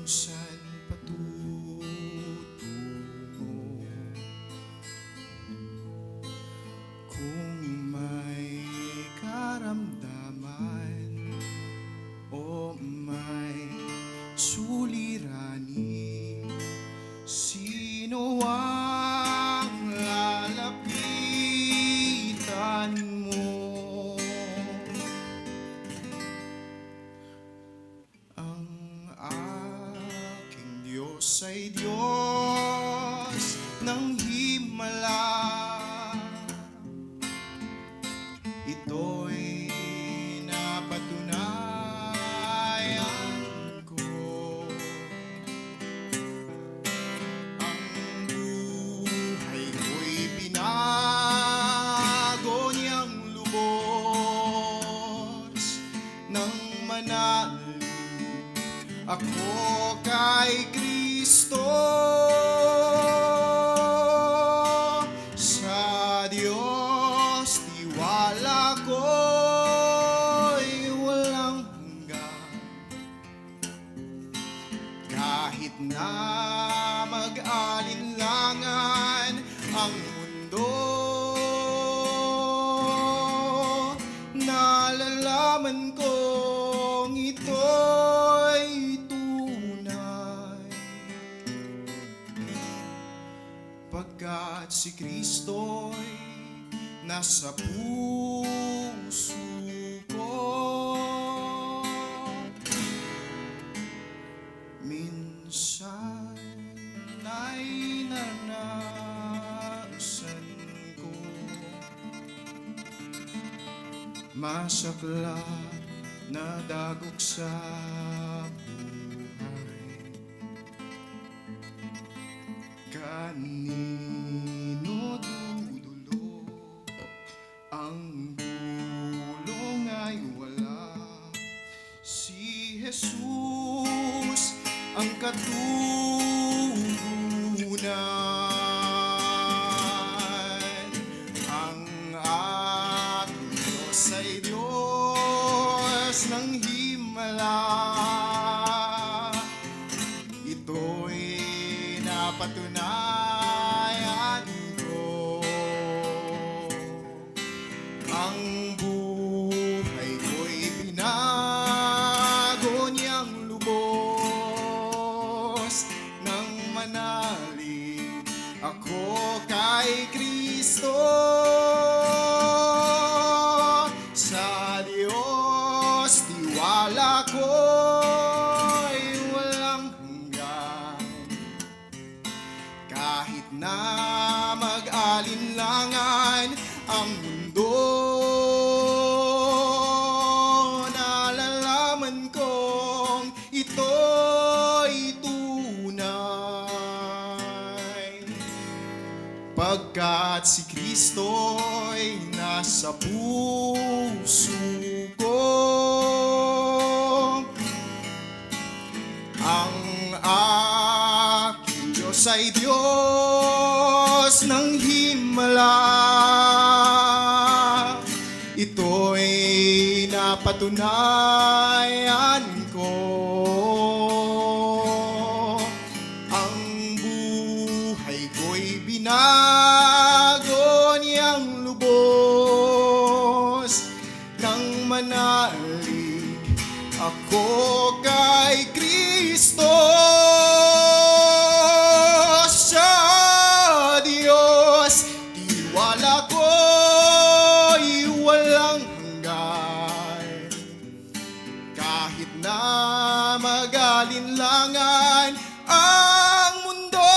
saan patutungo. Kung may karamdaman o may suliranin, sino ang lalapitan mo? Ang aking Diyos ay Diyos ng himala. Ito'y napatunayan ko. Ang buhay ko'y binago niyang lubos nang manalig ako kay Kristo. Sa Diyos tiwala ko'y walang hanggan. Kahit na mag-alinlangan ang mundo, nalalaman kong ito'y tunay. Pagkat si Kristo'y nasa puso ko. Minsan ay naranasan ko masaklap na dagok sa buhay. Kanino dudulog ang bulong ay wala. Si Jesus ang katugunan. Ang ating Diyos ay Diyos ng himala. Ito'y napatunayan ko. Ang buhay ko'y binago niyang lubos nang manalig ako kay Kristo. Sa Diyos tiwala ko'y walang hanggan. Kahit na mag-alinlangan ang mundo, nalalaman kong ito'y tunay. Pagkat si Kristo'y nasa puso ko. Ang aking Diyos ay Diyos ng himala. Ito'y napatunayan ko. Ang buhay ko'y binago niyang lubos nang manalig ako kay Kristo. Sa Diyos tiwala ko'y walang hanggan. Kahit na mag-alinlangan ang mundo,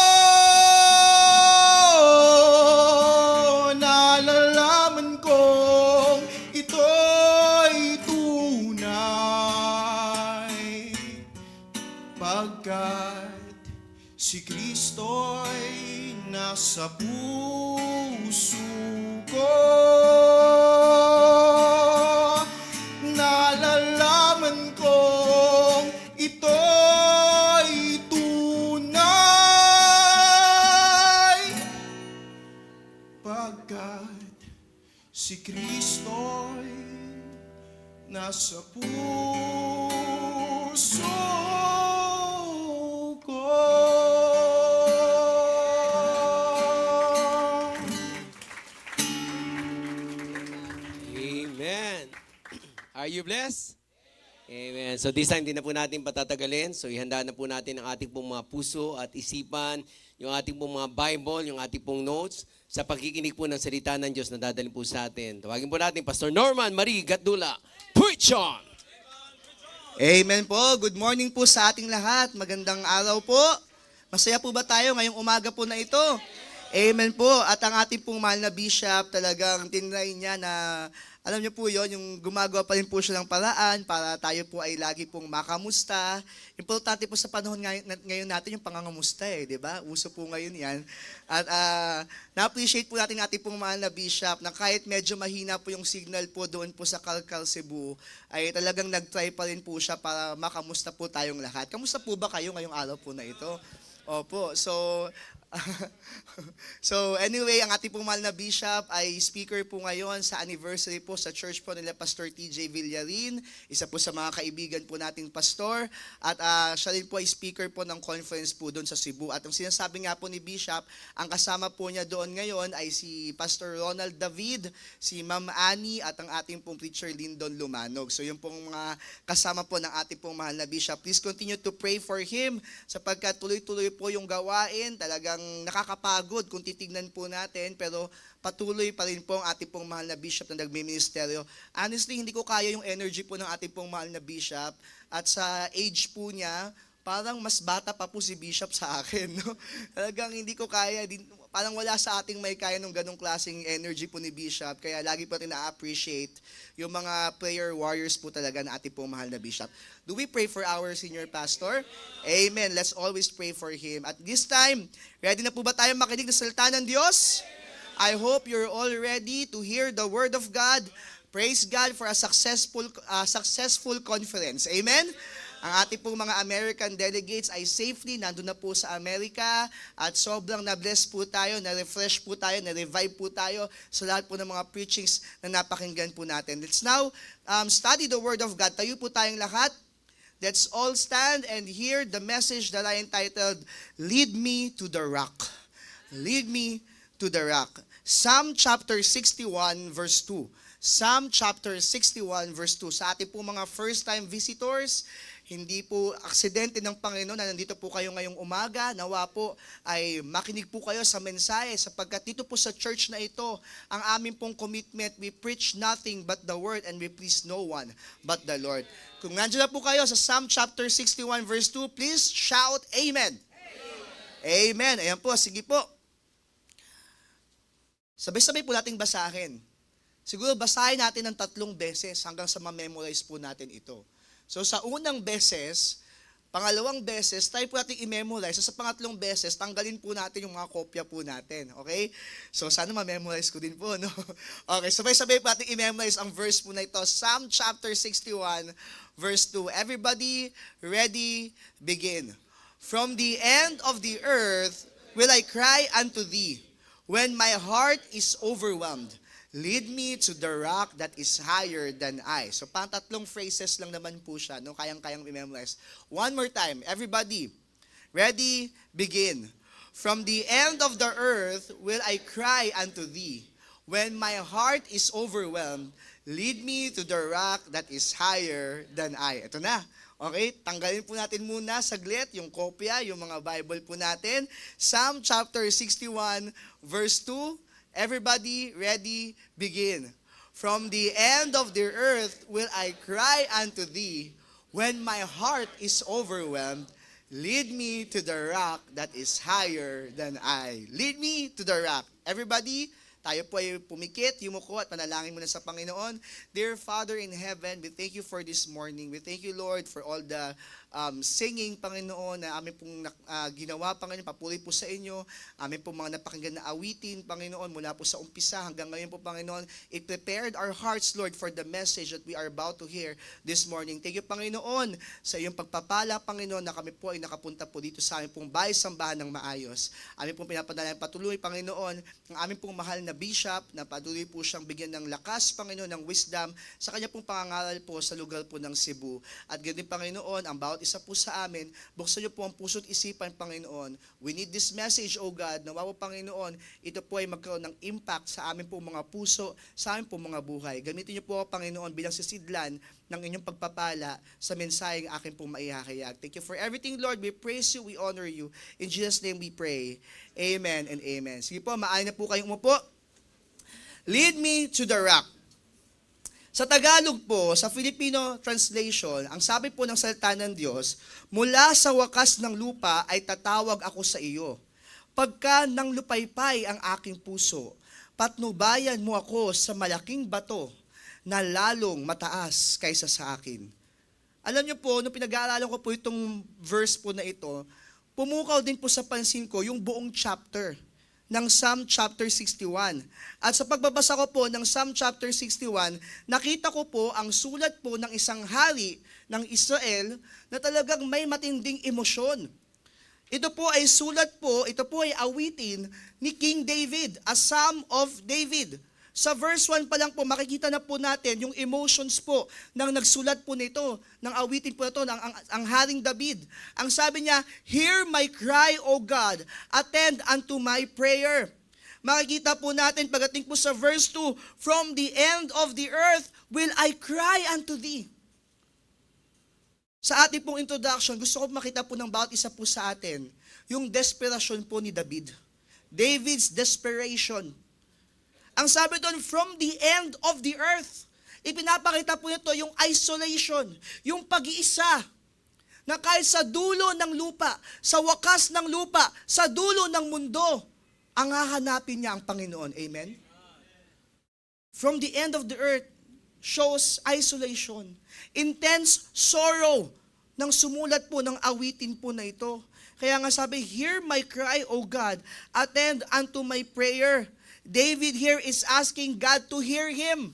nalalaman kong ito'y tunay. Pagkat si Kristo'y nasa puso ko, nalalaman kong ito'y tunay. Pagkat si Kristo'y nasa puso Are you blessed? Amen. So this time, din na po natin patatagalin. So ihanda na po natin ang ating pong mga puso at isipan, yung ating pong mga Bible, yung ating pong notes, sa pagkikinig po ng salita ng Diyos na dadalhin po sa atin. Tawagin po natin, Pastor Norman Marie Gatdula. Preach on! Amen po. Good morning po sa ating lahat. Magandang araw po. Masaya po ba tayo ngayong umaga po na ito? Amen po. At ang ating pong mahal na bishop, talagang tinry niya na, alam niyo po yon, yung gumagawa pa rin po siya ng paraan para tayo po ay lagi pong makamusta. Importante po sa panahon ngayon natin yung pangangamusta di ba? Uso po ngayon yan. At na-appreciate po natin ating pong mahal na bishop na kahit medyo mahina po yung signal po doon po sa Calcal, Cebu, ay talagang nag-try pa rin po siya para makamusta po tayong lahat. Kamusta po ba kayo ngayong araw po na ito? Opo, so anyway, ang ating pong mahal na bishop ay speaker po ngayon sa anniversary po sa church po nila Pastor TJ Villarin, isa po sa mga kaibigan po nating pastor, at siya rin po ay speaker po ng conference po doon sa Cebu. At ang sinasabi nga po ni Bishop, ang kasama po niya doon ngayon ay si Pastor Ronald David, si Ma'am Annie, at ang ating pong preacher Lyndon Lumanog. So yung pong mga kasama po ng ating pong mahal na bishop, please continue to pray for him sapagkat tuloy-tuloy po yung gawain, talagang nakakapagod kung titignan po natin, pero patuloy pa rin po ang ating pong mahal na bishop na nagmi-ministeryo. Honestly, hindi ko kaya yung energy po ng ating pong mahal na bishop, at sa age po niya, parang mas bata pa po si bishop sa akin. No? Talagang hindi ko kaya, parang wala sa ating may kaya ng ganong klaseng energy po ni bishop, kaya lagi po natin na-appreciate yung mga prayer warriors po talaga na ating pong mahal na bishop. Do we pray for our senior pastor? Amen. Let's always pray for him. At this time, ready na po ba tayo makinig ng salita ng Diyos? I hope you're all ready to hear the word of God. Praise God for a successful conference. Amen? Ang ating pong mga American delegates ay safely nandun na po sa Amerika, at sobrang na-bless po tayo, na-refresh po tayo, na-revive po tayo sa lahat po ng mga preachings na napakinggan po natin. Let's now study the Word of God. Tayo po tayong lahat. Let's all stand and hear the message that I entitled, Lead Me to the Rock. Lead Me to the Rock. Psalm chapter 61 verse 2. Psalm chapter 61 verse 2. Sa ating po mga first-time visitors, hindi po aksidente ng Panginoon na nandito po kayo ngayong umaga. Nawa po ay makinig po kayo sa mensahe, sapagkat dito po sa church na ito, ang aming pong commitment, we preach nothing but the word and we please no one but the Lord. Kung nandiyan na po kayo sa Psalm chapter 61 verse 2, please shout Amen. Amen. Ayan po, sige po. Sabay-sabay po nating basahin. Siguro basahin natin ng 3 beses hanggang sa ma-memorize po natin ito. So sa unang beses, pangalawang beses, tayo po natin i-memorize. So sa pangatlong beses, tanggalin po natin yung mga kopya po natin. Okay? So sana ma-memorize ko din po, no? Okay, sabay-sabay po natin i-memorize ang verse po na ito. Psalm chapter 61, verse 2. Everybody, ready, begin. From the end of the earth will I cry unto thee, when my heart is overwhelmed. Lead me to the rock that is higher than I. So, 3 phrases lang naman po siya, no? Kayang-kayang i-memorize. One more time. Everybody, ready, begin. From the end of the earth will I cry unto thee. When my heart is overwhelmed, lead me to the rock that is higher than I. Ito na. Okay, tanggalin po natin muna saglit yung kopya, yung mga Bible po natin. Psalm chapter 61, verse 2. Everybody, ready, begin. From the end of the earth will I cry unto thee. When my heart is overwhelmed, lead me to the rock that is higher than I. Lead me to the rock. Everybody, tayo po ay pumikit, yumuko at panalangin muna sa Panginoon. Dear Father in heaven, we thank you for this morning. We thank you, Lord, for all the singing, Panginoon, na amin pong ginawa, Panginoon. Papuri po sa inyo. Amin pong mga napakinggan na awitin, Panginoon, mula po sa umpisa hanggang ngayon po, Panginoon. It prepared our hearts, Lord, for the message that we are about to hear this morning. Thank you, Panginoon, sa iyong pagpapala, Panginoon, na kami po ay nakapunta po dito sa amin pong bahay-sambahan ng maayos. Amin pong pinapadala patuloy, Panginoon, ang amin pong mahal na bishop, na patuloy po siyang bigyan ng lakas, Panginoon, ng wisdom, sa kanya pong pangangaral po sa lugar po ng Cebu. At ganyan, Panginoon, ang bawat isa po sa amin, buksan niyo po ang puso't isipan, Panginoon. We need this message, O God, na wawa, Panginoon, ito po ay magkaroon ng impact sa amin po mga puso, sa amin po mga buhay. Gamitin niyo po, Panginoon, bilang sisidlan ng inyong pagpapala sa mensaheng akin pong maihahayag. Thank you for everything, Lord. We praise you, we honor you. In Jesus' name we pray. Amen and amen. Sige po, maaari na po kayong umupo. Lead me to the rock. Sa Tagalog po, sa Filipino translation, ang sabi po ng salita ng Diyos, mula sa wakas ng lupa ay tatawag ako sa iyo. Pagka nang lupaypay ang aking puso, patnubayan mo ako sa malaking bato na lalong mataas kaysa sa akin. Alam niyo po, nung pinag-aaralan ko po itong verse po na ito, pumukaw din po sa pansin ko yung buong chapter ng Psalm chapter 61. At sa pagbabasa ko po ng Psalm chapter 61, nakita ko po ang sulat po ng isang hari ng Israel na talagang may matinding emosyon. Ito po ay sulat po, ito po ay awitin ni King David, a Psalm of David. Sa verse 1 pa lang po, makikita na po natin yung emotions po ng nagsulat po nito, ng awitin po ito, ang Haring David. Ang sabi niya, "Hear my cry, O God, attend unto my prayer." Makikita po natin pagdating po sa verse 2, "From the end of the earth will I cry unto thee." Sa ating pong introduction, gusto ko makita po ng bawat isa po sa atin, yung desperation po ni David. David's desperation. Ang sabi doon, from the end of the earth. Ipinapakita po nito yung isolation, yung pag-iisa, na kahit sa dulo ng lupa, sa wakas ng lupa, sa dulo ng mundo, ang hahanapin niya ang Panginoon. Amen? From the end of the earth shows isolation, intense sorrow ng sumulat po ng awitin po na ito. Kaya nga sabi, "Hear my cry, O God, attend unto my prayer." David here is asking God to hear him.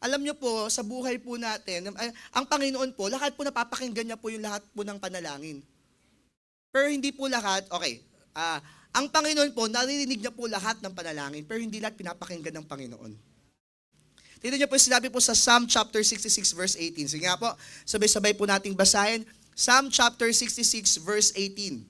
Alam niyo po, sa buhay po natin, ang Panginoon po, lahat po napapakinggan niya po yung lahat po ng panalangin. Pero hindi po lahat, ang Panginoon po, naririnig niya po lahat ng panalangin, pero hindi lahat pinapakinggan ng Panginoon. Tignan niyo po, sinabi po sa Psalm chapter 66 verse 18. Sige nga po, sabay-sabay po nating basahin. Psalm chapter 66 verse 18.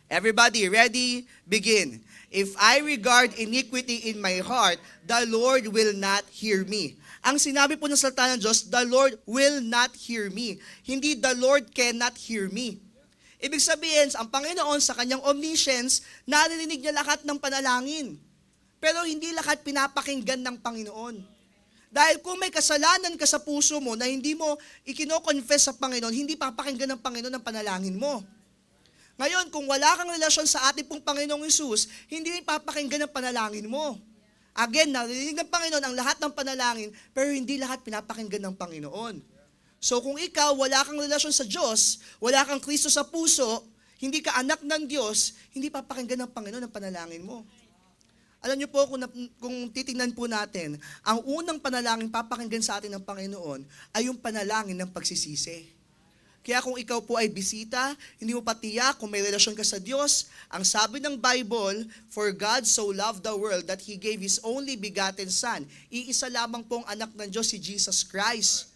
Everybody, ready? Begin. "If I regard iniquity in my heart, the Lord will not hear me." Ang sinabi po ng salita ng Diyos, the Lord will not hear me. Hindi the Lord cannot hear me. Ibig sabihin, ang Panginoon sa kanyang omniscience, narinig niya lahat ng panalangin. Pero hindi lahat pinapakinggan ng Panginoon. Dahil kung may kasalanan ka sa puso mo na hindi mo ikino-confess sa Panginoon, hindi papakinggan ng Panginoon ang panalangin mo. Ngayon, kung wala kang relasyon sa ating pong Panginoong Hesus, hindi rin papakinggan ang panalangin mo. Again, narinig ng Panginoon ang lahat ng panalangin, pero hindi lahat pinapakinggan ng Panginoon. So kung ikaw, wala kang relasyon sa Diyos, wala kang Kristo sa puso, hindi ka anak ng Diyos, hindi papakinggan ng Panginoon ang panalangin mo. Alam niyo po, kung titingnan po natin, ang unang panalangin papakinggan sa atin ng Panginoon ay yung panalangin ng pagsisisi. Kaya kung ikaw po ay bisita, hindi mo patiyak kung may relasyon ka sa Diyos, ang sabi ng Bible, "For God so loved the world that He gave His only begotten Son." Iisa lamang pong anak ng Diyos, si Jesus Christ.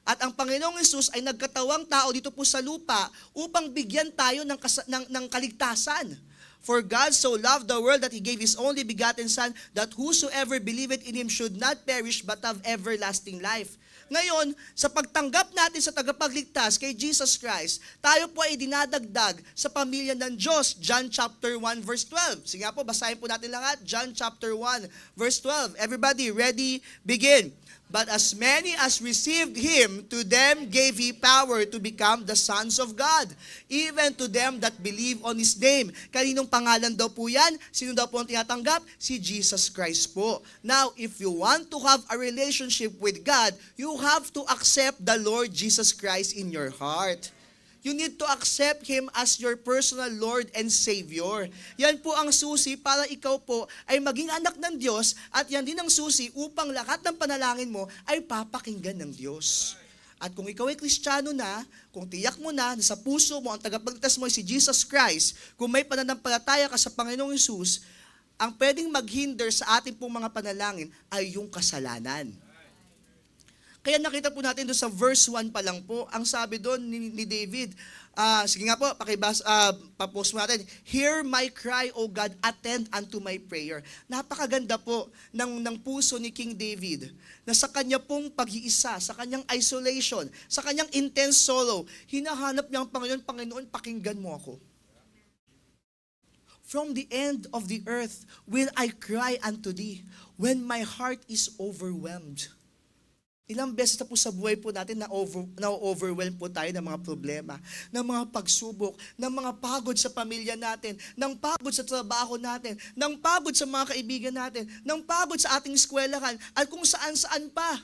At ang Panginoong Hesus ay nagkatawang tao dito po sa lupa upang bigyan tayo ng kaligtasan. "For God so loved the world that He gave His only begotten Son, that whosoever believeth in Him should not perish but have everlasting life." Ngayon, sa pagtanggap natin sa tagapagligtas kay Jesus Christ, tayo po ay dinadagdag sa pamilya ng Diyos. John chapter 1 verse 12. Sige nga po, basahin po natin lahat. John chapter 1 verse 12. Everybody, ready? Begin. "But as many as received Him, to them gave He power to become the sons of God, even to them that believe on His name." Kaninong pangalan daw po yan? Sino daw po ang tinatanggap? Si Jesus Christ po. Now, if you want to have a relationship with God, you have to accept the Lord Jesus Christ in your heart. You need to accept Him as your personal Lord and Savior. Yan po ang susi para ikaw po ay maging anak ng Diyos, at yan din ang susi upang lahat ng panalangin mo ay papakinggan ng Diyos. At kung ikaw ay Kristiyano na, kung tiyak mo na sa puso mo ang tagapagligtas mo ay si Jesus Christ, kung may pananampalataya ka sa Panginoong Hesus, ang pwedeng maghinder sa ating pong mga panalangin ay yung kasalanan. Kaya nakita po natin doon sa verse 1 pa lang po, ang sabi doon ni David, sige nga po, papost mo natin, "Hear my cry, O God, attend unto my prayer." Napakaganda po ng puso ni King David, na sa kanya pong pag-iisa, sa kanyang isolation, sa kanyang intense sorrow, hinahanap niya ang Panginoon, "Panginoon, pakinggan mo ako. From the end of the earth will I cry unto thee when my heart is overwhelmed." Ilang beses na po sa buhay po natin na-overwhelm po tayo ng mga problema, ng mga pagsubok, ng mga pagod sa pamilya natin, ng pagod sa trabaho natin, ng pagod sa mga kaibigan natin, ng pagod sa ating eskwelahan, at kung saan-saan pa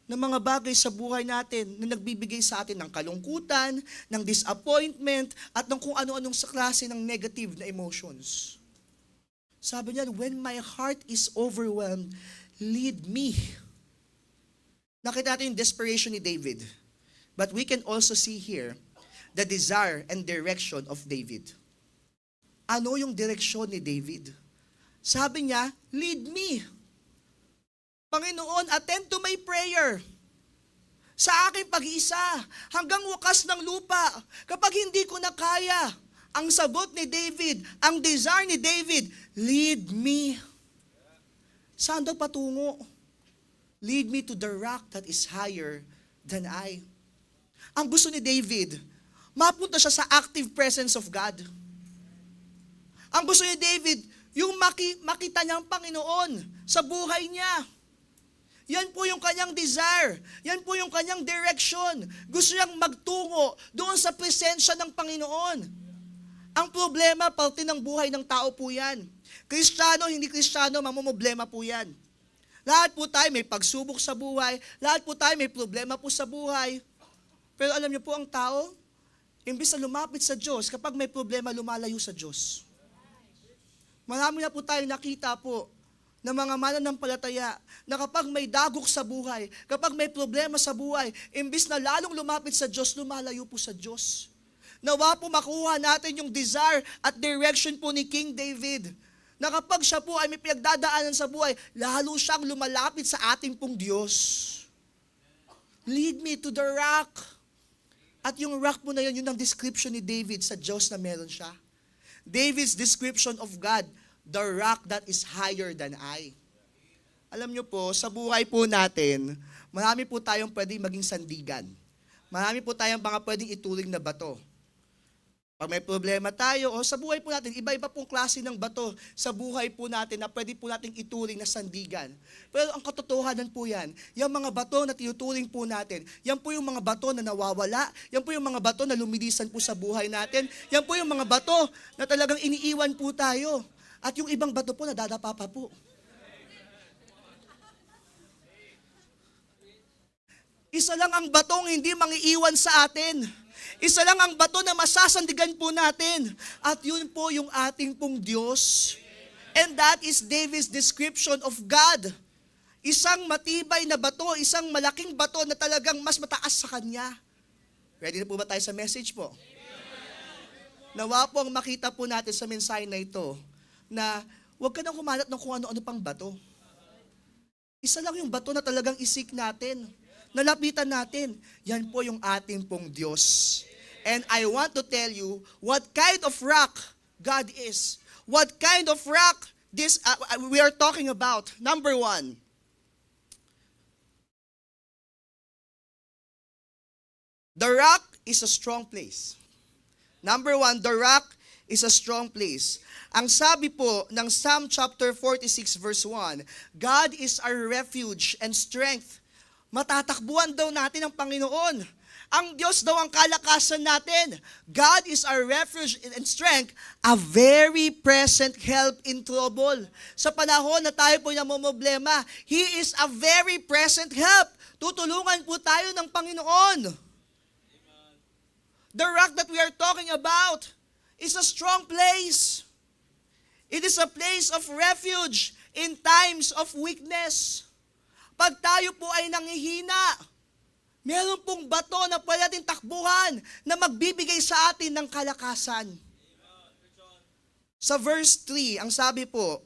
ng mga bagay sa buhay natin na nagbibigay sa atin ng kalungkutan, ng disappointment, at ng kung ano-anong sa klase ng negative na emotions. Sabi niya, "When my heart is overwhelmed, lead me." Nakita natin yung desperation ni David. But we can also see here the desire and direction of David. Ano yung direksyon ni David? Sabi niya, "Lead me. Panginoon, attend to my prayer. Sa aking pag-iisa, hanggang wakas ng lupa, kapag hindi ko na kaya." Ang sagot ni David, ang desire ni David, "Lead me." Saan daw patungo? "Lead me to the rock that is higher than I." Ang gusto ni David, mapunta siya sa active presence of God. Ang gusto ni David, yung makita niya ang Panginoon sa buhay niya. Yan po yung kanyang desire. Yan po yung kanyang direction. Gusto niyang magtungo doon sa presensya ng Panginoon. Ang problema, parte ng buhay ng tao po yan. Kristiyano, hindi Kristiyano, mamumblema po yan. Lahat po tayo may pagsubok sa buhay. Lahat po tayo may problema po sa buhay. Pero alam niyo po, ang tao, imbis na lumapit sa Diyos, kapag may problema, lumalayo sa Diyos. Marami na po tayo nakita po ng mga mananampalataya na kapag may dagok sa buhay, kapag may problema sa buhay, imbis na lalong lumapit sa Diyos, lumalayo po sa Diyos. Nawa po makuha natin yung desire at direction po ni King David, na kapag siya po ay may pinagdadaanan sa buhay, lalo siyang lumalapit sa ating pong Diyos. "Lead me to the rock." At yung rock po na yun ang description ni David sa Diyos na meron siya. David's description of God, "The rock that is higher than I." Alam niyo po, sa buhay po natin, marami po tayong pwedeng maging sandigan. Marami po tayong mga pwedeng ituring na bato. Pag may problema tayo, o sa buhay po natin, iba-iba pong klase ng bato sa buhay po natin na pwede po nating ituring na sandigan. Pero ang katotohanan po yan, yung mga bato na tinuturing po natin, yan po yung mga bato na nawawala, yan po yung mga bato na lumilisan po sa buhay natin, yan po yung mga bato na talagang iniiwan po tayo. At yung ibang bato po, nadadapa pa po. Isa lang ang batong hindi mangiiwan sa atin. Isa lang ang bato na masasandigan po natin. At yun po yung ating pong Diyos. And that is David's description of God. Isang matibay na bato, isang malaking bato na talagang mas mataas sa Kanya. Ready na po ba tayo sa message po? Nawa po ang makita po natin sa mensahe na ito, na huwag ka nang humanap ng kung ano-ano pang bato. Isa lang yung bato na talagang isik natin, nalapitan natin. Yan po yung ating pong Diyos. And I want to tell you what kind of rock God is. What kind of rock we are talking about. Number 1. The rock is a strong place. Number 1, the rock is a strong place. Ang sabi po ng Psalm chapter 46 verse 1, God is our refuge and strength. Matatakbuhan daw natin ang Panginoon. Ang Diyos daw ang kalakasan natin. God is our refuge and strength, a very present help in trouble. Sa panahon na tayo po namomroblema, He is a very present help. Tutulungan po tayo ng Panginoon. The rock that we are talking about is a strong place. It is a place of refuge in times of weakness. Pag tayo po ay nanghihina, meron pong bato na pwede natin takbuhan na magbibigay sa atin ng kalakasan. Sa verse 3, ang sabi po,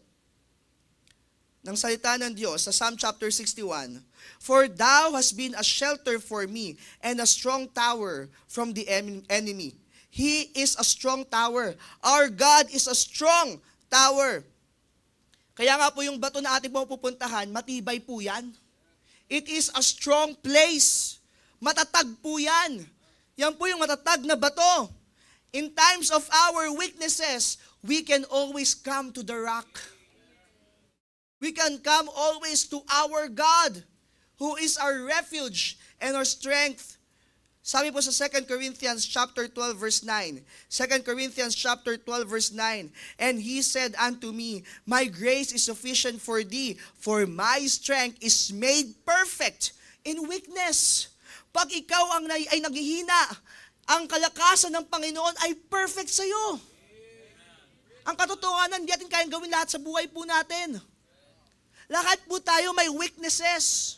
ng salita ng Diyos sa Psalm chapter 61. For thou hast been a shelter for me and a strong tower from the enemy. He is a strong tower. Our God is a strong tower. Kaya nga po yung bato na ating pupuntahan, matibay po yan. It is a strong place. Matatag po yan. Yan po yung matatag na bato. In times of our weaknesses, we can always come to the rock. We can come always to our God, who is our refuge and our strength. Sabi po sa 2 Corinthians chapter 12 verse 9. 2 Corinthians chapter 12 verse 9. And he said unto me, my grace is sufficient for thee, for my strength is made perfect in weakness. Pag ikaw ay naghihina, ang kalakasan ng Panginoon ay perfect sa iyo. Ang katotohanan, hindi natin kayang gawin lahat sa buhay po natin. Lahat po tayo may weaknesses.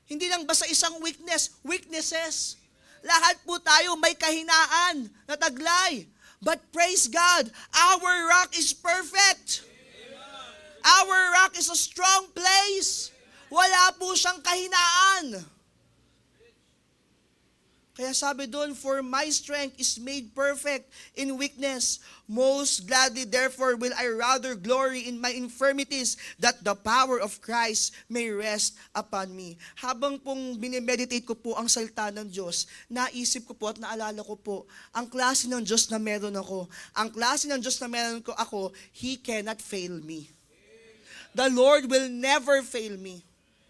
Hindi lang basta isang weaknesses. Lahat po tayo may kahinaan na taglay. But praise God, our rock is perfect. Our rock is a strong place. Wala po siyang kahinaan. Kaya sabi doon, for my strength is made perfect in weakness. Most gladly, therefore, will I rather glory in my infirmities, that the power of Christ may rest upon me. Habang pong binimeditate ko po ang salita ng Diyos, naisip ko po at naalala ko po, ang klase ng Diyos na meron ako, ang klase ng Diyos na meron ko ako, He cannot fail me. The Lord will never fail me.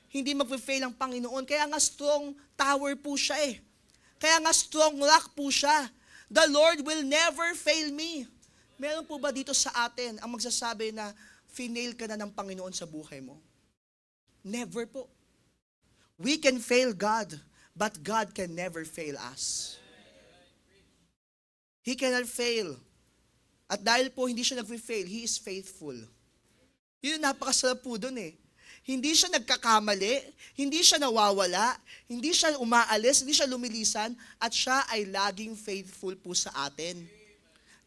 Hindi mag-fail ang Panginoon. Kaya nga strong tower po siya eh. Kaya nga strong rock po siya. The Lord will never fail me. Meron po ba dito sa atin ang magsasabi na finail ka na ng Panginoon sa buhay mo? Never po. We can fail God, but God can never fail us. He cannot fail. At dahil po hindi siya nag-fail, He is faithful. Yun yung napakasarap po dun eh. Hindi siya nagkakamali, hindi siya nawawala, hindi siya umaalis, hindi siya lumilisan, at siya ay laging faithful po sa atin.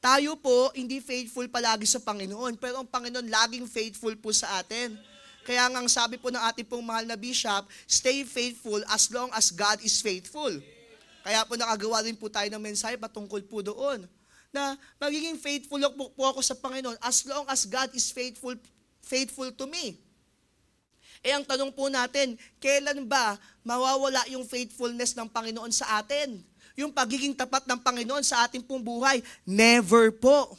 Tayo po, hindi faithful palagi sa Panginoon, pero ang Panginoon laging faithful po sa atin. Kaya nga ang sabi po ng ating pong mahal na bishop, stay faithful as long as God is faithful. Kaya po nakagawa rin po tayo ng mensahe patungkol po doon, na magiging faithful po ako sa Panginoon as long as God is faithful to me. Eh ang tanong po natin, kailan ba mawawala yung faithfulness ng Panginoon sa atin? Yung pagiging tapat ng Panginoon sa ating pong buhay? Never po.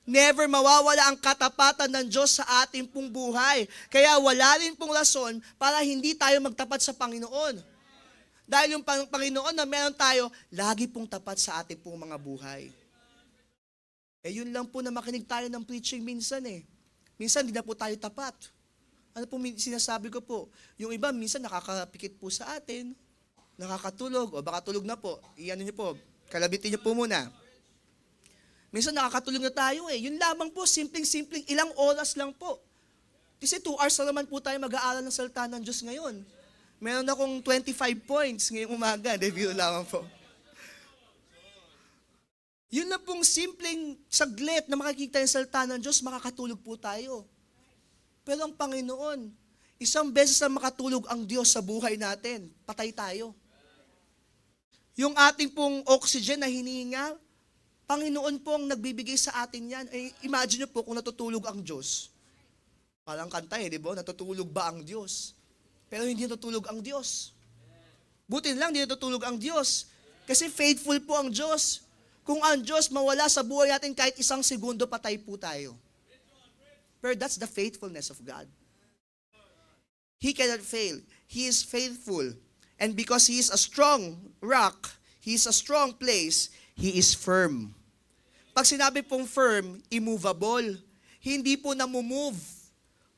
Never mawawala ang katapatan ng Diyos sa ating pong buhay. Kaya wala rin pong rason para hindi tayo magtapat sa Panginoon. Dahil yung Panginoon na meron tayo, lagi pong tapat sa ating pong mga buhay. Eh yun lang po na makinig tayo ng preaching minsan eh. Minsan hindi na po tayo tapat. Ano po sinasabi ko po? Yung iba minsan nakakapikit po sa atin, nakakatulog, o baka tulog na po. Iyan niyo po, kalabitin niyo po muna. Minsan nakakatulog na tayo eh. Yun lamang po, simpleng-simpleng, ilang oras lang po. Kasi 2 hours na naman po tayo mag-aaral ng salita ng Diyos ngayon. Meron akong 25 points ngayong umaga, review lamang po. Yun na pong simpleng saglit na makikita yung salita ng Diyos, makakatulog po tayo. Pero ang Panginoon, isang beses na makatulog ang Diyos sa buhay natin, patay tayo. Yung ating pong oxygen na hininga, Panginoon pong nagbibigay sa atin yan. Eh, imagine nyo po kung natutulog ang Diyos. Parang kanta eh, di ba? Natutulog ba ang Diyos? Pero hindi natutulog ang Diyos. Buti lang, hindi natutulog ang Diyos. Kasi faithful po ang Diyos. Kung ang Diyos mawala sa buhay natin kahit 1 segundo, patay po tayo. Pero that's the faithfulness of God. He cannot fail. He is faithful. And because He is a strong rock, He is a strong place, He is firm. Pag sinabi pong firm, immovable. Hindi po namumove.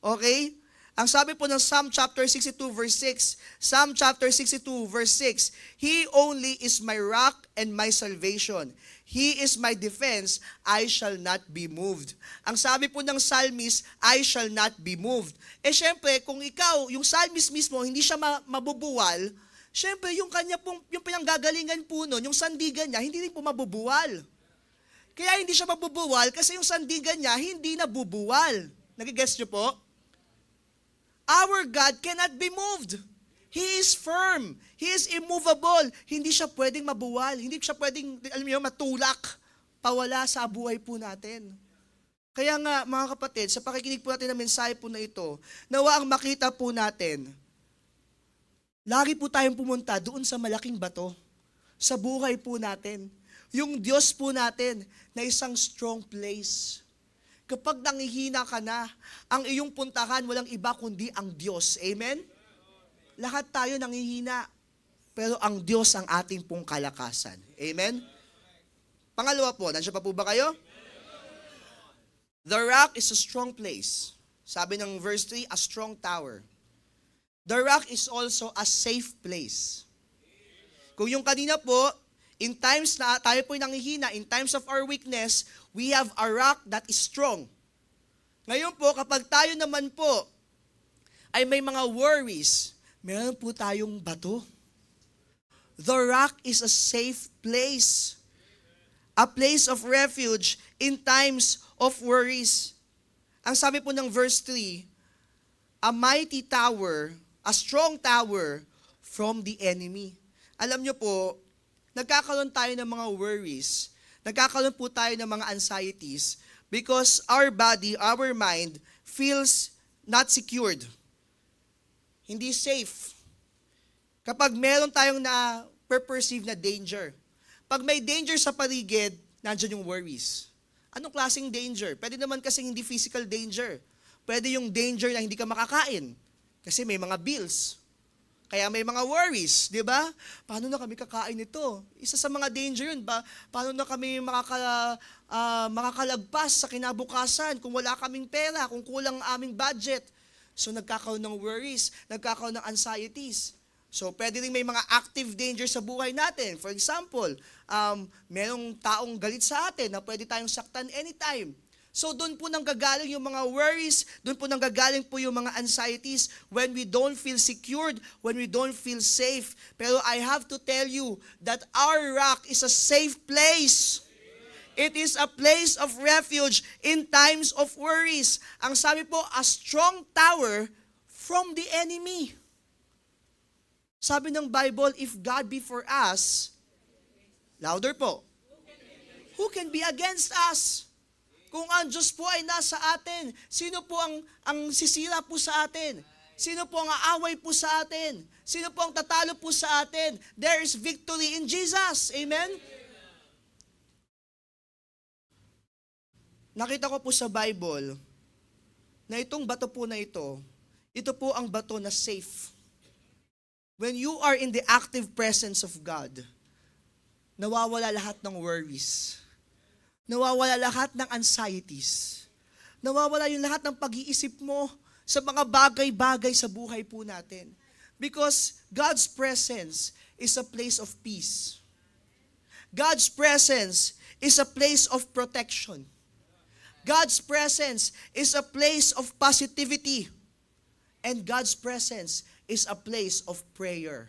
Okay? Ang sabi po ng Psalm chapter 62 verse 6, Psalm chapter 62 verse 6, He only is my rock and my salvation. He is my defense, I shall not be moved. Ang sabi po ng psalmist, I shall not be moved. Eh syempre, kung ikaw, yung psalmist mismo, hindi siya mabubuwal, syempre yung kanya pong, yung pinanggagalingan po nun, yung sandigan niya, hindi rin po mabubuwal. Kaya hindi siya mabubuwal kasi yung sandigan niya, hindi nabubuwal. Nagigets niyo po? Our God cannot be moved. He is firm. He is immovable. Hindi siya pwedeng mabuwal. Hindi siya pwedeng, alam niyo, matulak, pawala sa buhay po natin. Kaya nga, mga kapatid, sa pakikinig po natin ng mensahe po na ito, nawa ang makita po natin, lagi po tayong pumunta doon sa malaking bato, sa buhay po natin. Yung Diyos po natin na isang strong place. Kapag nangihina ka na, ang iyong puntahan walang iba kundi ang Diyos. Amen? Lahat tayo nangihina, pero ang Diyos ang ating pong kalakasan. Amen? Pangalawa po, nandiyan pa po ba kayo? The rock is a strong place. Sabi ng verse 3, a strong tower. The rock is also a safe place. Kung yung kanina po, in times na tayo po'y nangihina, in times of our weakness, we have a rock that is strong. Ngayon po, kapag tayo naman po ay may mga worries, meron po tayong bato. The rock is a safe place. A place of refuge in times of worries. Ang sabi po ng verse 3, a mighty tower, a strong tower from the enemy. Alam nyo po, nagkakaroon tayo ng mga worries, nagkakaroon po tayo ng mga anxieties because our body, our mind feels not secured. Hindi safe. Kapag meron tayong na-perceive na danger. Pag may danger sa paligid, nandiyan yung worries. Anong klaseng danger? Pwede naman kasi hindi physical danger. Pwede yung danger na hindi ka makakain. Kasi may mga bills. Kaya may mga worries, di ba? Paano na kami kakain ito? Isa sa mga danger yun ba? Paano na kami makakalagpas sa kinabukasan kung wala kaming pera, kung kulang ang aming budget? So nagkakaroon ng worries, nagkakaroon ng anxieties. So pwede rin may mga active danger sa buhay natin. For example, merong taong galit sa atin na pwede tayong saktan anytime. So doon po nanggagaling yung mga worries, doon po nanggagaling po yung mga anxieties when we don't feel secured, when we don't feel safe. Pero I have to tell you that our rock is a safe place. It is a place of refuge in times of worries. Ang sabi po, a strong tower from the enemy. Sabi ng Bible, if God be for us, louder po, who can be against us? Kung ang Diyos po ay nasa atin, sino po ang sisira po sa atin? Sino po ang aaway po sa atin? Sino po ang tatalo po sa atin? There is victory in Jesus. Amen? Nakita ko po sa Bible na itong bato po na ito po ang bato na safe. When you are in the active presence of God, nawawala lahat ng worries. Nawawala lahat ng anxieties. Nawawala yung lahat ng pag-iisip mo sa mga bagay-bagay sa buhay po natin. Because God's presence is a place of peace. God's presence is a place of protection. God's presence is a place of positivity. And God's presence is a place of prayer.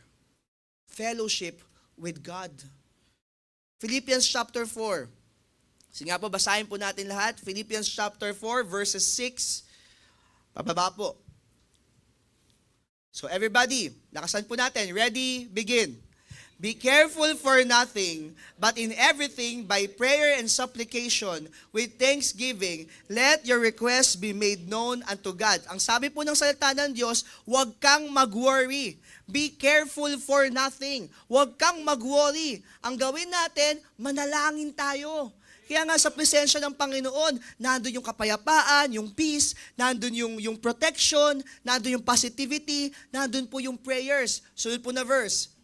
Fellowship with God. Philippians chapter 4. Sige nga po, basahin po natin lahat. Philippians chapter 4, verses 6. Pababa po. So everybody, lakasan po natin. Ready? Begin. Be careful for nothing, but in everything, by prayer and supplication, with thanksgiving, let your requests be made known unto God. Ang sabi po ng salita ng Diyos, huwag kang mag-worry. Be careful for nothing. Huwag kang mag-worry. Ang gawin natin, manalangin tayo. Kaya nga sa presensya ng Panginoon, nandun yung kapayapaan, yung peace, nandun yung protection, nandun yung positivity, nandun po yung prayers. Sunod po na verse.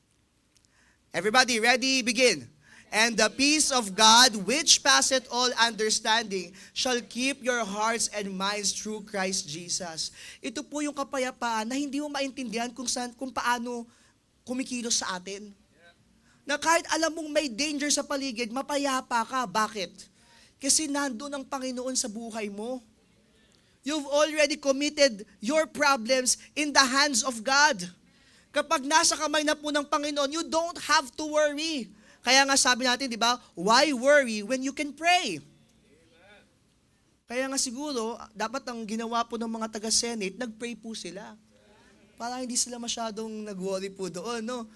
Everybody, ready? Begin. And the peace of God, which passeth all understanding, shall keep your hearts and minds through Christ Jesus. Ito po yung kapayapaan na hindi mo maintindihan kung paano kumikilos sa atin. Na kahit alam mong may danger sa paligid, mapayapa ka. Bakit? Kasi nandun ang Panginoon sa buhay mo. You've already committed your problems in the hands of God. Kapag nasa kamay na po ng Panginoon, you don't have to worry. Kaya nga sabi natin, di ba, why worry when you can pray? Kaya nga siguro, dapat ang ginawa po ng mga taga-Senate, nag-pray po sila. Parang hindi sila masyadong nag-worry po doon, no?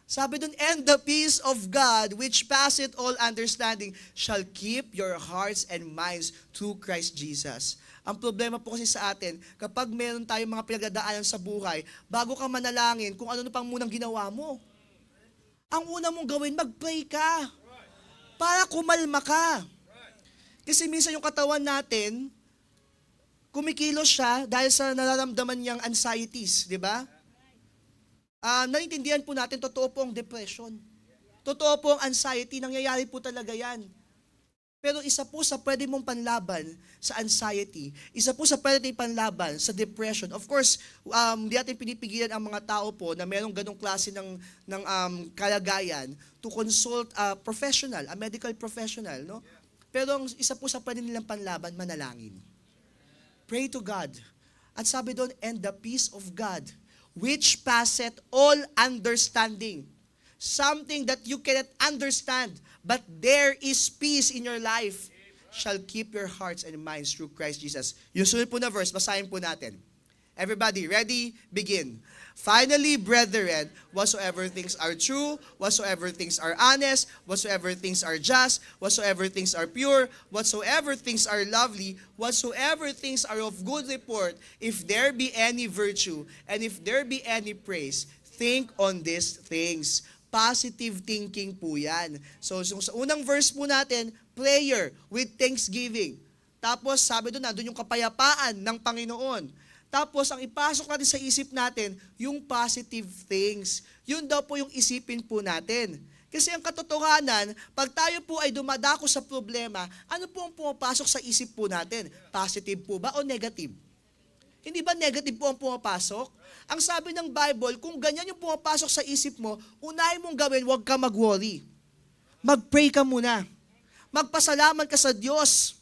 Sabi doon, and the peace of God, which passeth all understanding, shall keep your hearts and minds through Christ Jesus. Ang problema po kasi sa atin, kapag meron tayong mga pinagdadaanan sa buhay, bago ka manalangin, kung ano pang munang ginawa mo. Ang una mong gawin, mag-pray ka. Para kumalma ka. Kasi minsan yung katawan natin, kumikilos siya dahil sa nararamdaman niyang anxieties, di ba? Naiintindihan po natin, totoo po ang depression. Totoo po ang anxiety, nangyayari po talaga yan. Pero isa po sa pwede mong panlaban sa anxiety, isa po sa pwede panlaban sa depression. Of course, di natin pinipigilan ang mga tao po na merong ganong klase ng kalagayan to consult a professional, a medical professional. No? Pero ang isa po sa pwede nilang panlaban, manalangin. Pray to God. At sabi doon, and the peace of God, which passeth all understanding. Something that you cannot understand, but there is peace in your life, shall keep your hearts and minds through Christ Jesus. Yung sunod po na verse, basahin po natin. Everybody, ready? Begin. Finally, brethren, whatsoever things are true, whatsoever things are honest, whatsoever things are just, whatsoever things are pure, whatsoever things are lovely, whatsoever things are of good report, if there be any virtue, and if there be any praise, think on these things. Positive thinking po yan. So sa unang verse po natin, prayer with thanksgiving. Tapos sabi doon, nandun yung kapayapaan ng Panginoon. Tapos, ang ipasok natin sa isip natin, yung positive things. Yun daw po yung isipin po natin. Kasi ang katotohanan, pag tayo po ay dumadako sa problema, ano po ang pumapasok sa isip po natin? Positive po ba o negative? Hindi ba negative po ang pumapasok? Ang sabi ng Bible, kung ganyan yung pumapasok sa isip mo, unahin mong gawin, huwag ka mag-worry. Mag-pray ka muna. Magpasalamat ka sa Diyos.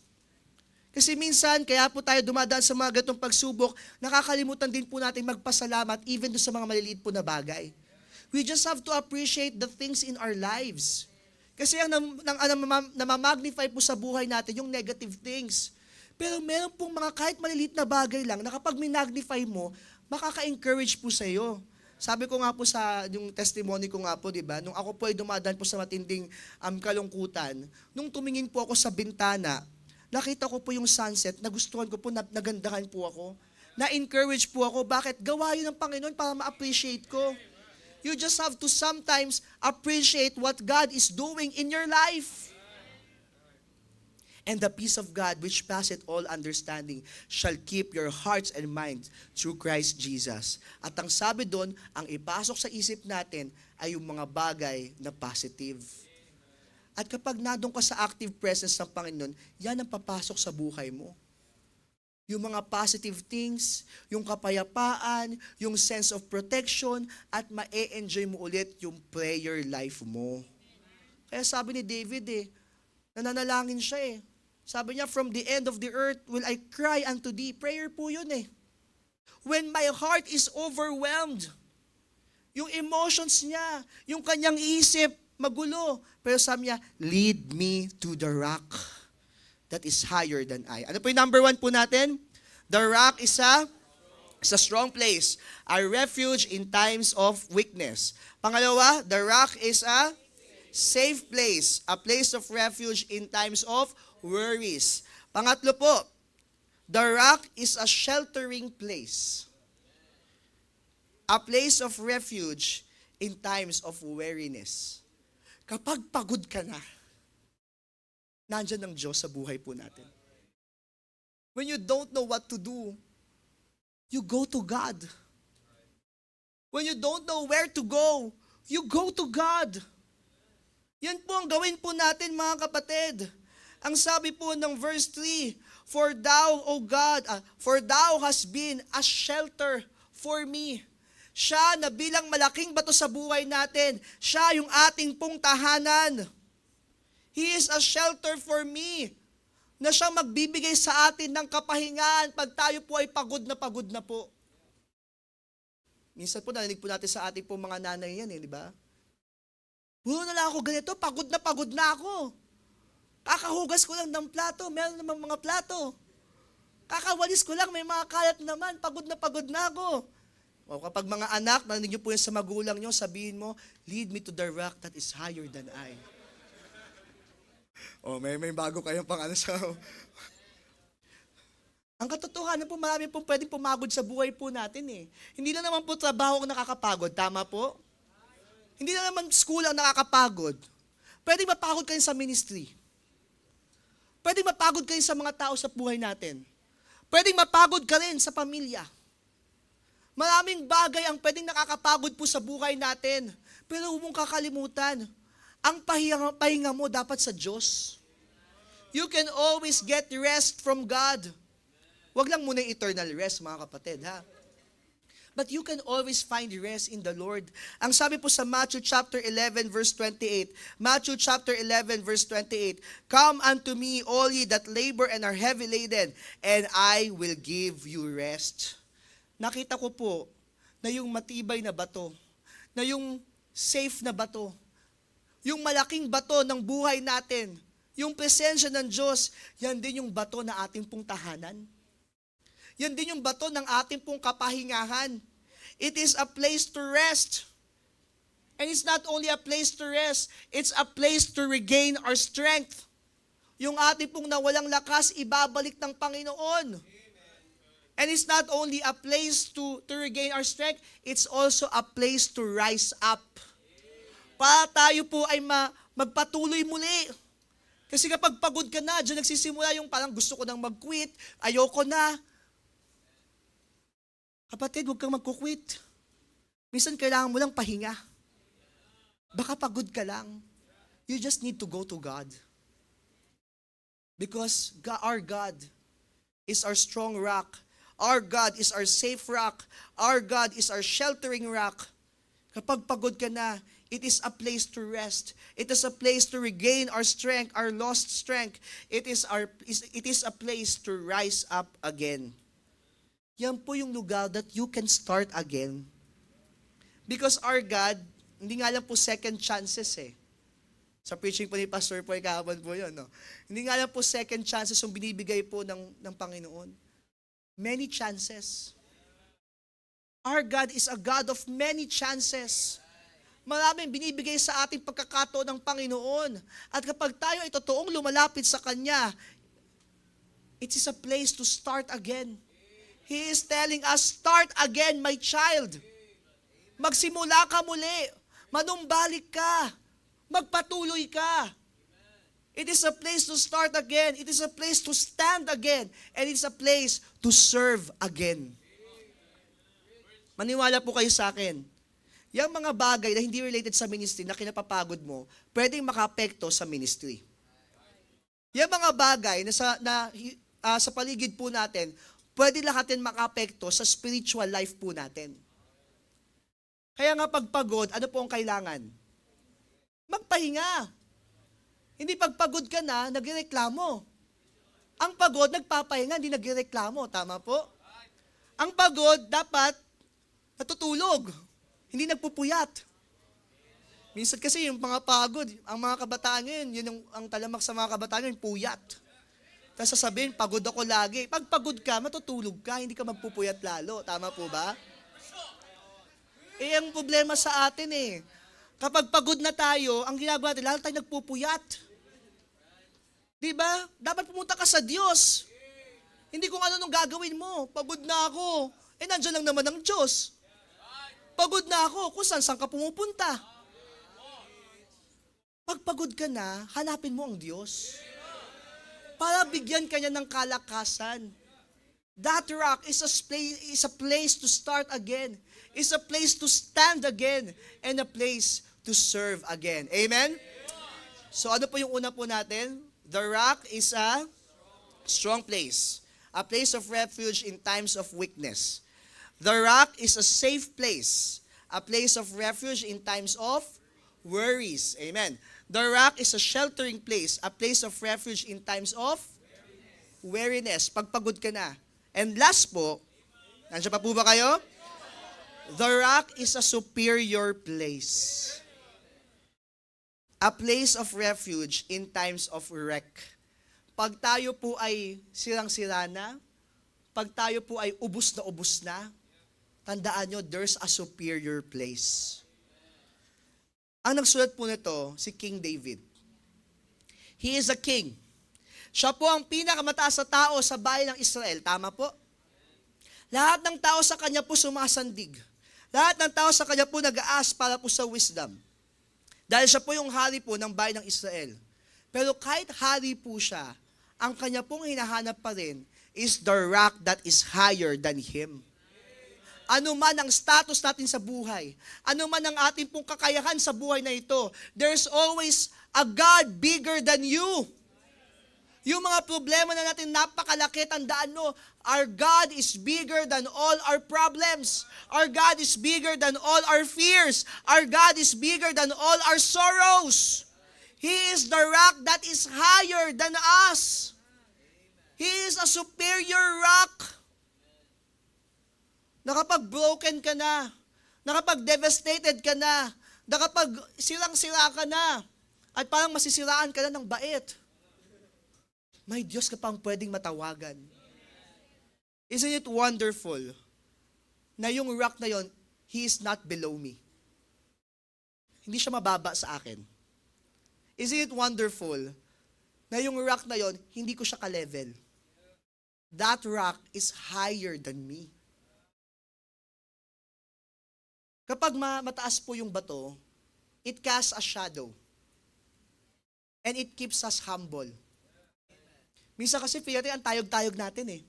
Kasi minsan, kaya po tayo dumadaan sa mga ganitong pagsubok, nakakalimutan din po natin magpasalamat even doon sa mga maliliit po na bagay. We just have to appreciate the things in our lives. Kasi ang namamagnify po sa buhay natin yung negative things. Pero meron pong mga kahit maliliit na bagay lang na kapag minagnify mo, makaka-encourage po sa iyo. Sabi ko nga po sa yung testimony ko nga po, di ba? Nung ako po ay dumadaan po sa matinding kalungkutan, nung tumingin po ako sa bintana, nakita ko po yung sunset, nagustuhan ko po, nagandahan po ako. Na-encourage po ako. Bakit? Gawa yun ng Panginoon para ma-appreciate ko. You just have to sometimes appreciate what God is doing in your life. And the peace of God, which passeth all understanding, shall keep your hearts and minds through Christ Jesus. At ang sabi doon, ang ipasok sa isip natin ay yung mga bagay na positive. At kapag nadong ka sa active presence ng Panginoon, yan ang papasok sa buhay mo. Yung mga positive things, yung kapayapaan, yung sense of protection, at ma-enjoy mo ulit yung prayer life mo. Kaya sabi ni David nananalangin siya Sabi niya, from the end of the earth will I cry unto thee. Prayer po yun When my heart is overwhelmed, yung emotions niya, yung kanyang isip, magulo. Pero sabi niya, lead me to the rock that is higher than I. Ano po yung number 1 po natin? The rock is a strong place, a refuge in times of weakness. Pangalawa, the rock is a safe place, a place of refuge in times of worries. Pangatlo po, the rock is a sheltering place, a place of refuge in times of weariness. Kapag pagod ka na, nandyan ang Diyos sa buhay po natin. When you don't know what to do, you go to God. When you don't know where to go, you go to God. Yan po ang gawin po natin, mga kapatid. Ang sabi po ng verse 3, For thou, O God, for thou hast been a shelter for me. Siya na bilang malaking bato sa buhay natin, siya yung ating pong tahanan. He is a shelter for me, na siyang magbibigay sa atin ng kapahingan pag tayo po ay pagod na po. Minsan po narinig po natin sa ating pong mga nanay yan di ba? Puro na lang ako ganito, pagod na ako. Kakahugas ko lang ng plato, meron namang mga plato. Kakawalis ko lang, may mga kalat naman, pagod na ako. O kapag mga anak, narinig niyo po yan sa magulang niyo, sabihin mo, lead me to the rock that is higher than I. Oh, may bago kayong pang ano sa... Ang katotohanan po, marami pong pwedeng pumagod sa buhay po natin eh. Hindi lang naman po trabaho ang nakakapagod, tama po? Hindi lang naman school ang nakakapagod. Pwedeng mapagod kayo sa ministry. Pwedeng mapagod kayo sa mga tao sa buhay natin. Pwedeng mapagod ka rin sa pamilya. Maraming bagay ang pwedeng nakakapagod po sa buhay natin. Pero huwag mong kakalimutan, ang pahinga mo dapat sa Diyos. You can always get rest from God. Huwag lang muna yung eternal rest, mga kapatid, ha? But you can always find rest in the Lord. Ang sabi po sa Matthew chapter 11 verse 28, Matthew chapter 11 verse 28, Come unto me, all ye that labor and are heavy laden, and I will give you rest. Nakita ko po na yung matibay na bato, na yung safe na bato, yung malaking bato ng buhay natin, yung presensya ng Diyos, yan din yung bato na ating pong tahanan. Yan din yung bato ng ating pong kapahingahan. It is a place to rest. And it's not only a place to rest, it's a place to regain our strength. Yung ating pong nawalang lakas, ibabalik ng Panginoon. And it's not only a place to regain our strength, it's also a place to rise up. Para tayo po ay magpatuloy muli. Kasi kapag pagod ka na, dyan nagsisimula yung parang gusto ko nang mag-quit, ayoko na. Kapatid, huwag kang magkukwit. Minsan kailangan mo lang pahinga. Baka pagod ka lang. You just need to go to God. Because our God is our strong rock. Our God is our safe rock. Our God is our sheltering rock. Kapag pagod ka na, it is a place to rest. It is a place to regain our strength, our lost strength. It is a place to rise up again. Yan po yung lugar that you can start again. Because our God, hindi nga lang po second chances eh. Sa preaching po ni Pastor Poy kahapon po yun. No? Hindi nga lang po second chances yung binibigay po ng Panginoon. Many chances. Our God is a God of many chances. Maraming binibigay sa ating pagkakataon ng Panginoon. At kapag tayo ay totoong lumalapit sa Kanya, it is a place to start again. He is telling us, start again, my child. Magsimula ka muli. Manumbalik ka. Magpatuloy ka. It is a place to start again. It is a place to stand again. And it is a place to serve again. Maniwala po kayo sa akin. Yung mga bagay na hindi related sa ministry na kinapapagod mo, pwedeng makaapekto sa ministry. Yung mga bagay na sa paligid po natin, pwede lahatin makaapekto sa spiritual life po natin. Kaya nga pagpagod, ano po ang kailangan? Magpahinga. Hindi pagpagod ka na, nagreklamo. Ang pagod, nagpapahinga, hindi nagreklamo. Tama po? Ang pagod, dapat natutulog. Hindi nagpupuyat. Minsan kasi yung mga pagod, ang mga kabataan ngayon, yun ang talamak sa mga kabataan ngayon, puyat. Tapos sasabihin, pagod ako lagi. Pag pagod ka, matutulog ka, hindi ka magpupuyat lalo. Tama po ba? Eh, ang problema sa atin eh. Kapag pagod na tayo, ang ginagawa natin, lalo tayo nagpupuyat. Diba? Dapat pumunta ka sa Diyos. Hindi kung ano nung gagawin mo. Pagod na ako. Eh, nandiyan lang naman ang Diyos. Pagod na ako. Kung saan ka pumupunta. Pag pagod ka na, hanapin mo ang Diyos. Para bigyan ka niya ng kalakasan. That rock is a place to start again. Is a place to stand again. And a place to serve again. Amen? So ano po yung una po natin? The rock is a strong place. A place of refuge in times of weakness. The rock is a safe place. A place of refuge in times of worries. Amen. The rock is a sheltering place, a place of refuge in times of weariness. Pagpagod ka na. And last po, nandiyan pa po ba kayo? The rock is a superior place. A place of refuge in times of wreck. Pag tayo po ay sirang-sira na, pag tayo po ay ubus na, tandaan nyo, there's a superior place. Ang nagsulat po nito, si King David. He is a king. Siya po ang pinakamataas na tao sa bayan ng Israel. Tama po? Lahat ng tao sa kanya po sumasandig. Lahat ng tao sa kanya po nag-aas para po sa wisdom. Dahil siya po yung hari po ng bayan ng Israel. Pero kahit hari po siya, ang kanya pong hinahanap pa rin is the rock that is higher than him. Ano man ang status natin sa buhay, ano man ang ating pong kakayahan sa buhay na ito, there's always a God bigger than you. Yung mga problema na natin napakalaki, tandaan mo, our God is bigger than all our problems. Our God is bigger than all our fears. Our God is bigger than all our sorrows. He is the rock that is higher than us. He is a superior rock. Nakapag broken ka na, nakapag devastated ka na, nakapag silang-sira ka na, at parang masisiraan ka na ng bait. May Diyos ka pang pwedeng matawagan. Isn't it wonderful na yung rock na yon, He is not below me. Hindi siya mababa sa akin. Isn't it wonderful na yung rock na yon, hindi ko siya ka-level. That rock is higher than me. Kapag mataas po yung bato, it casts a shadow. And it keeps us humble. Minsan kasi feel natin, ang tayog-tayog natin eh.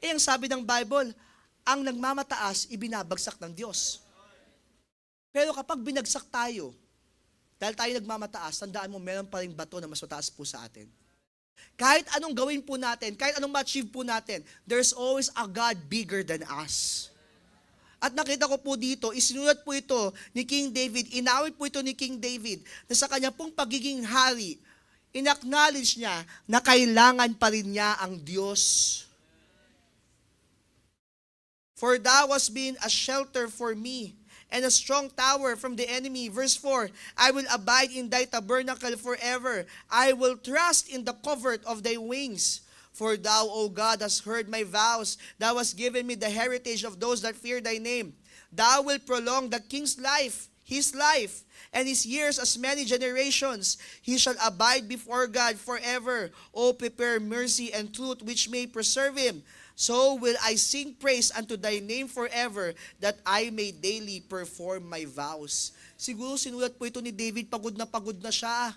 Ang sabi ng Bible, ang nagmamataas, ibinabagsak ng Diyos. Pero kapag binagsak tayo, dahil tayo nagmamataas, tandaan mo, meron pa rin bato na mas mataas po sa atin. Kahit anong gawin po natin, kahit anong ma-achieve po natin, there's always a God bigger than us. At nakita ko po dito, isinulat po ito ni King David, inawit po ito ni King David, na sa kanya pong pagiging hari, in-acknowledge niya na kailangan pa rin niya ang Diyos. For thou hast been a shelter for me, and a strong tower from the enemy. Verse 4, I will abide in thy tabernacle forever. I will trust in the covert of thy wings. For thou, O God, hast heard my vows. Thou hast given me the heritage of those that fear thy name. Thou wilt prolong the king's life, his life, and his years as many generations. He shall abide before God forever. O prepare mercy and truth which may preserve him. So will I sing praise unto thy name forever, that I may daily perform my vows. Siguro sinulat po ito ni David, pagod na siya.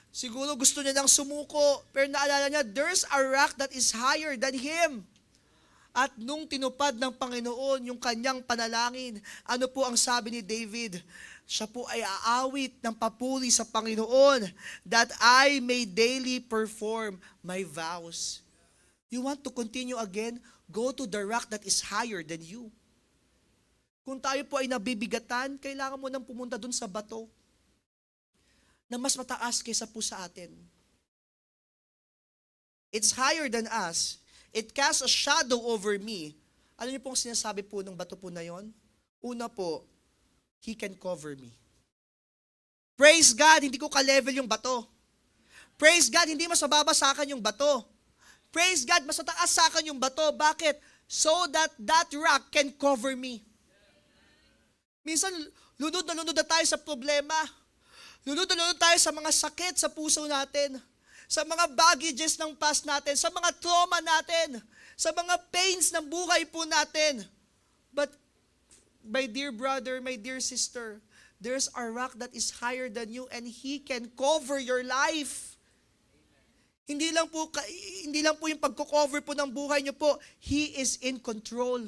Siguro gusto niya nang sumuko, pero naalala niya, there's a rock that is higher than him. At nung tinupad ng Panginoon yung kanyang panalangin, ano po ang sabi ni David? Siya po ay aawit ng papuri sa Panginoon, that I may daily perform my vows. You want to continue again? Go to the rock that is higher than you. Kung tayo po ay nabibigatan, kailangan mo nang pumunta dun sa bato na mas mataas kaysa po sa atin. It's higher than us. It casts a shadow over me. Ano niyo pong sinasabi po ng bato po na yon? Una po, He can cover me. Praise God, hindi ko ka-level yung bato. Praise God, hindi mas mababa sa akin yung bato. Praise God, mas mataas sa akin yung bato. Bakit? So that rock can cover me. Minsan, lunod na tayo sa problema. Lunod tayo sa mga sakit sa puso natin, sa mga baggages ng past natin, sa mga trauma natin, sa mga pains ng buhay po natin. But, my dear brother, my dear sister, there's a rock that is higher than you and He can cover your life. Hindi lang po yung pagko-cover po ng buhay niyo po, He is in control.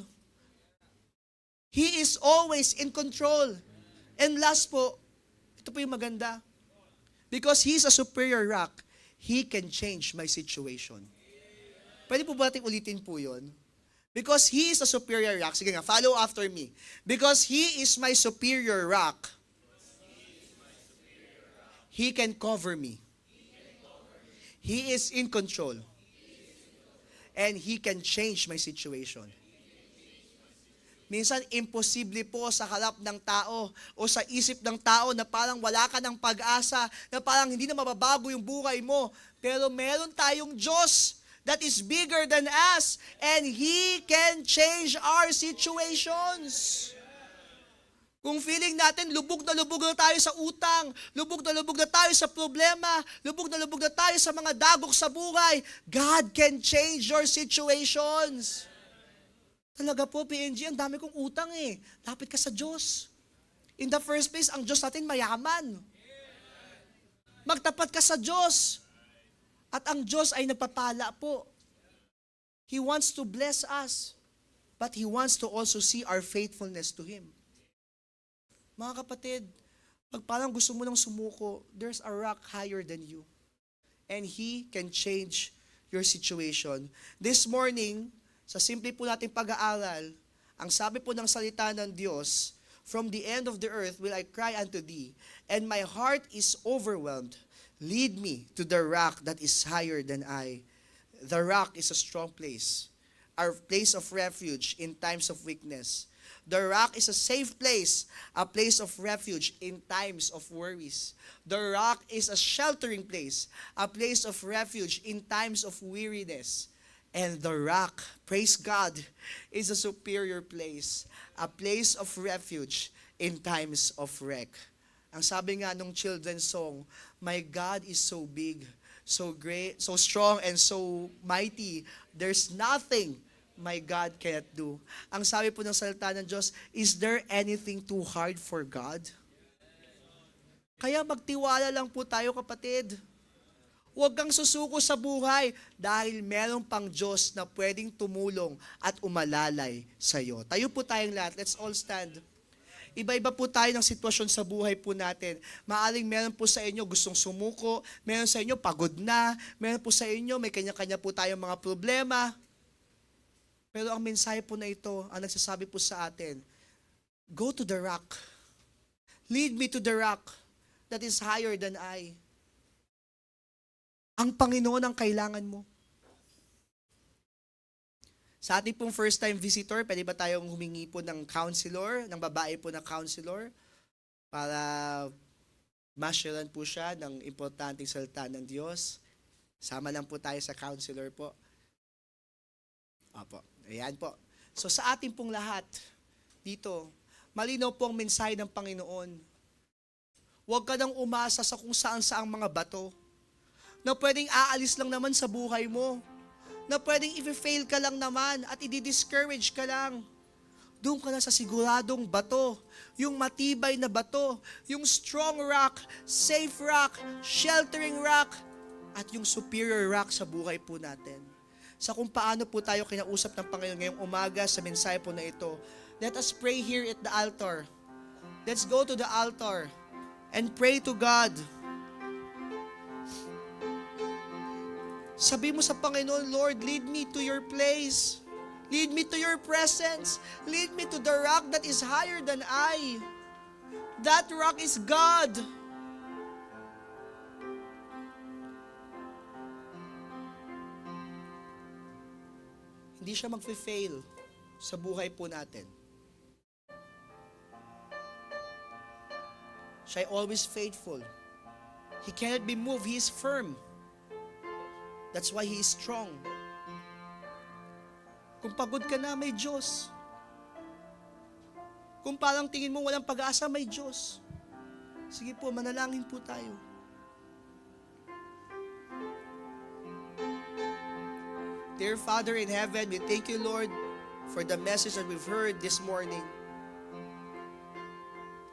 He is always in control. And last po, ito po yung maganda. Because He's a superior rock, He can change my situation. Pwede po ba natin ulitin po yun? Because He is a superior rock. Sige nga, follow after me. Because He is my superior rock, He can cover me. He is in control. And He can change my situation. Minsan, imposible po sa harap ng tao o sa isip ng tao na parang wala ka ng pag-asa, na parang hindi na mababago yung buhay mo. Pero meron tayong Diyos that is bigger than us, and He can change our situations. Kung feeling natin, lubog na tayo sa utang, lubog na tayo sa problema, lubog na tayo sa mga dagok sa buhay, God can change your situations. Talaga po, PNG, ang dami kong utang eh. Lapit ka sa Diyos. In the first place, ang Diyos natin mayaman. Magtapat ka sa Diyos. At ang Diyos ay nagpapala po. He wants to bless us, but He wants to also see our faithfulness to Him. Mga kapatid, pag parang gusto mo nang sumuko, there's a rock higher than you. And He can change your situation. This morning, sa simple po nating pag-aaral, ang sabi po ng salita ng Diyos, from the end of the earth will I cry unto thee, and my heart is overwhelmed. Lead me to the rock that is higher than I. The rock is a strong place, our place of refuge in times of weakness. The rock is a safe place, a place of refuge in times of worries. The rock is a sheltering place, a place of refuge in times of weariness. And the rock, praise God, is a superior place, a place of refuge in times of wreck. Ang sabi nga nung children's song, my God is so big, so great, so strong, and so mighty. There's nothing my God cannot do. Ang sabi po ng salita ng Diyos, is there anything too hard for God? Kaya magtiwala lang po tayo, kapatid. Huwag kang susuko sa buhay dahil meron pang Diyos na pwedeng tumulong at umalalay sa iyo. Tayo po tayong lahat. Let's all stand. Iba-iba po tayo ng sitwasyon sa buhay po natin. Maaring meron po sa inyo gustong sumuko, meron sa inyo pagod na, meron po sa inyo may kanya-kanya po tayong mga problema. Pero ang mensahe po na ito, ang nagsasabi po sa atin, go to the rock. Lead me to the rock that is higher than I. Ang Panginoon ang kailangan mo. Sa ating pong first time visitor, pwede ba tayong humingi po ng counselor, ng babae po na counselor, para ma-sharean po siya ng importanteng salita ng Diyos. Sama lang po tayo sa counselor po. Opo. Ayan po. So sa ating pong lahat, dito, malinaw po ang mensahe ng Panginoon. Huwag ka nang umasa sa kung saan-saang mga bato na pwedeng aalis lang naman sa buhay mo, na pwedeng i-fail ka lang naman at i-discourage ka lang. Doon ka na sa siguradong bato, yung matibay na bato, yung strong rock, safe rock, sheltering rock, at yung superior rock sa buhay po natin. Sa kung paano po tayo kinausap ng Panginoon ngayong umaga sa mensahe po na ito, let us pray here at the altar. Let's go to the altar and pray to God. Sabi mo sa Panginoon, Lord, lead me to your place. Lead me to your presence. Lead me to the rock that is higher than I. That rock is God. Hindi siya mag-fail sa buhay po natin. Siya ay always faithful. He cannot be moved. He is firm. That's why He is strong. Kung pagod ka na, may Diyos. Kung parang tingin mo walang pag-asa, may Diyos. Sige po, manalangin po tayo. Dear Father in heaven, we thank you, Lord, for the message that we've heard this morning.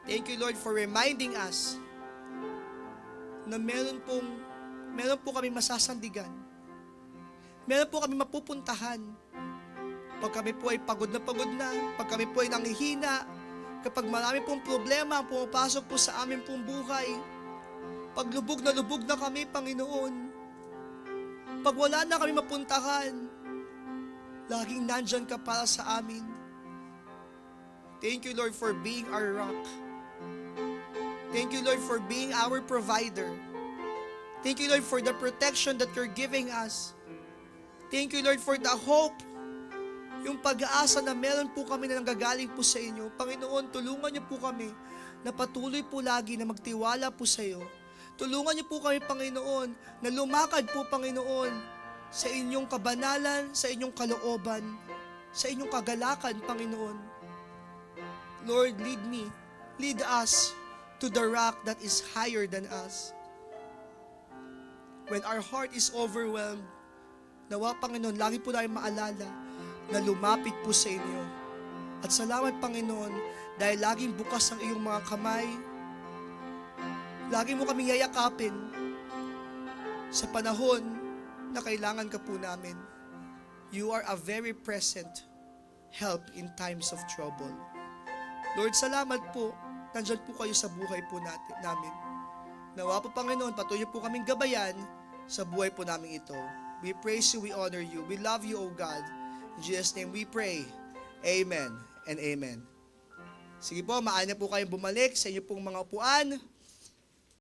Thank you, Lord, for reminding us na meron po kami masasandigan. Meron po kami mapupuntahan. Pag kami po ay pagod na, pag kami po ay nanghihina, kapag marami pong problema ang pumapasok po sa amin pong buhay, pag lubog na kami, Panginoon, pag wala na kami mapuntahan, laging nandyan ka para sa amin. Thank you, Lord, for being our rock. Thank you, Lord, for being our provider. Thank you, Lord, for the protection that you're giving us. Thank you, Lord, for the hope, yung pag-aasa na meron po kami na nanggagaling po sa inyo. Panginoon, tulungan niyo po kami na patuloy po lagi na magtiwala po sa iyo. Tulungan niyo po kami, Panginoon, na lumakad po, Panginoon, sa inyong kabanalan, sa inyong kalooban, sa inyong kagalakan, Panginoon. Lord, lead us to the rock that is higher than us. When our heart is overwhelmed, nawa, Panginoon, lagi po tayong maalala na lumapit po sa inyo. At salamat, Panginoon, dahil laging bukas ang iyong mga kamay. Lagi mo kaming yayakapin sa panahon na kailangan ka po namin. You are a very present help in times of trouble. Lord, salamat po. Nandyan po kayo sa buhay po namin. Nawa po, Panginoon, patuloy po kaming gabayan sa buhay po namin ito. We praise you, we honor you. We love you, O God. In Jesus' name we pray. Amen and amen. Sige po, maaari na po kayong bumalik sa inyong pong mga upuan.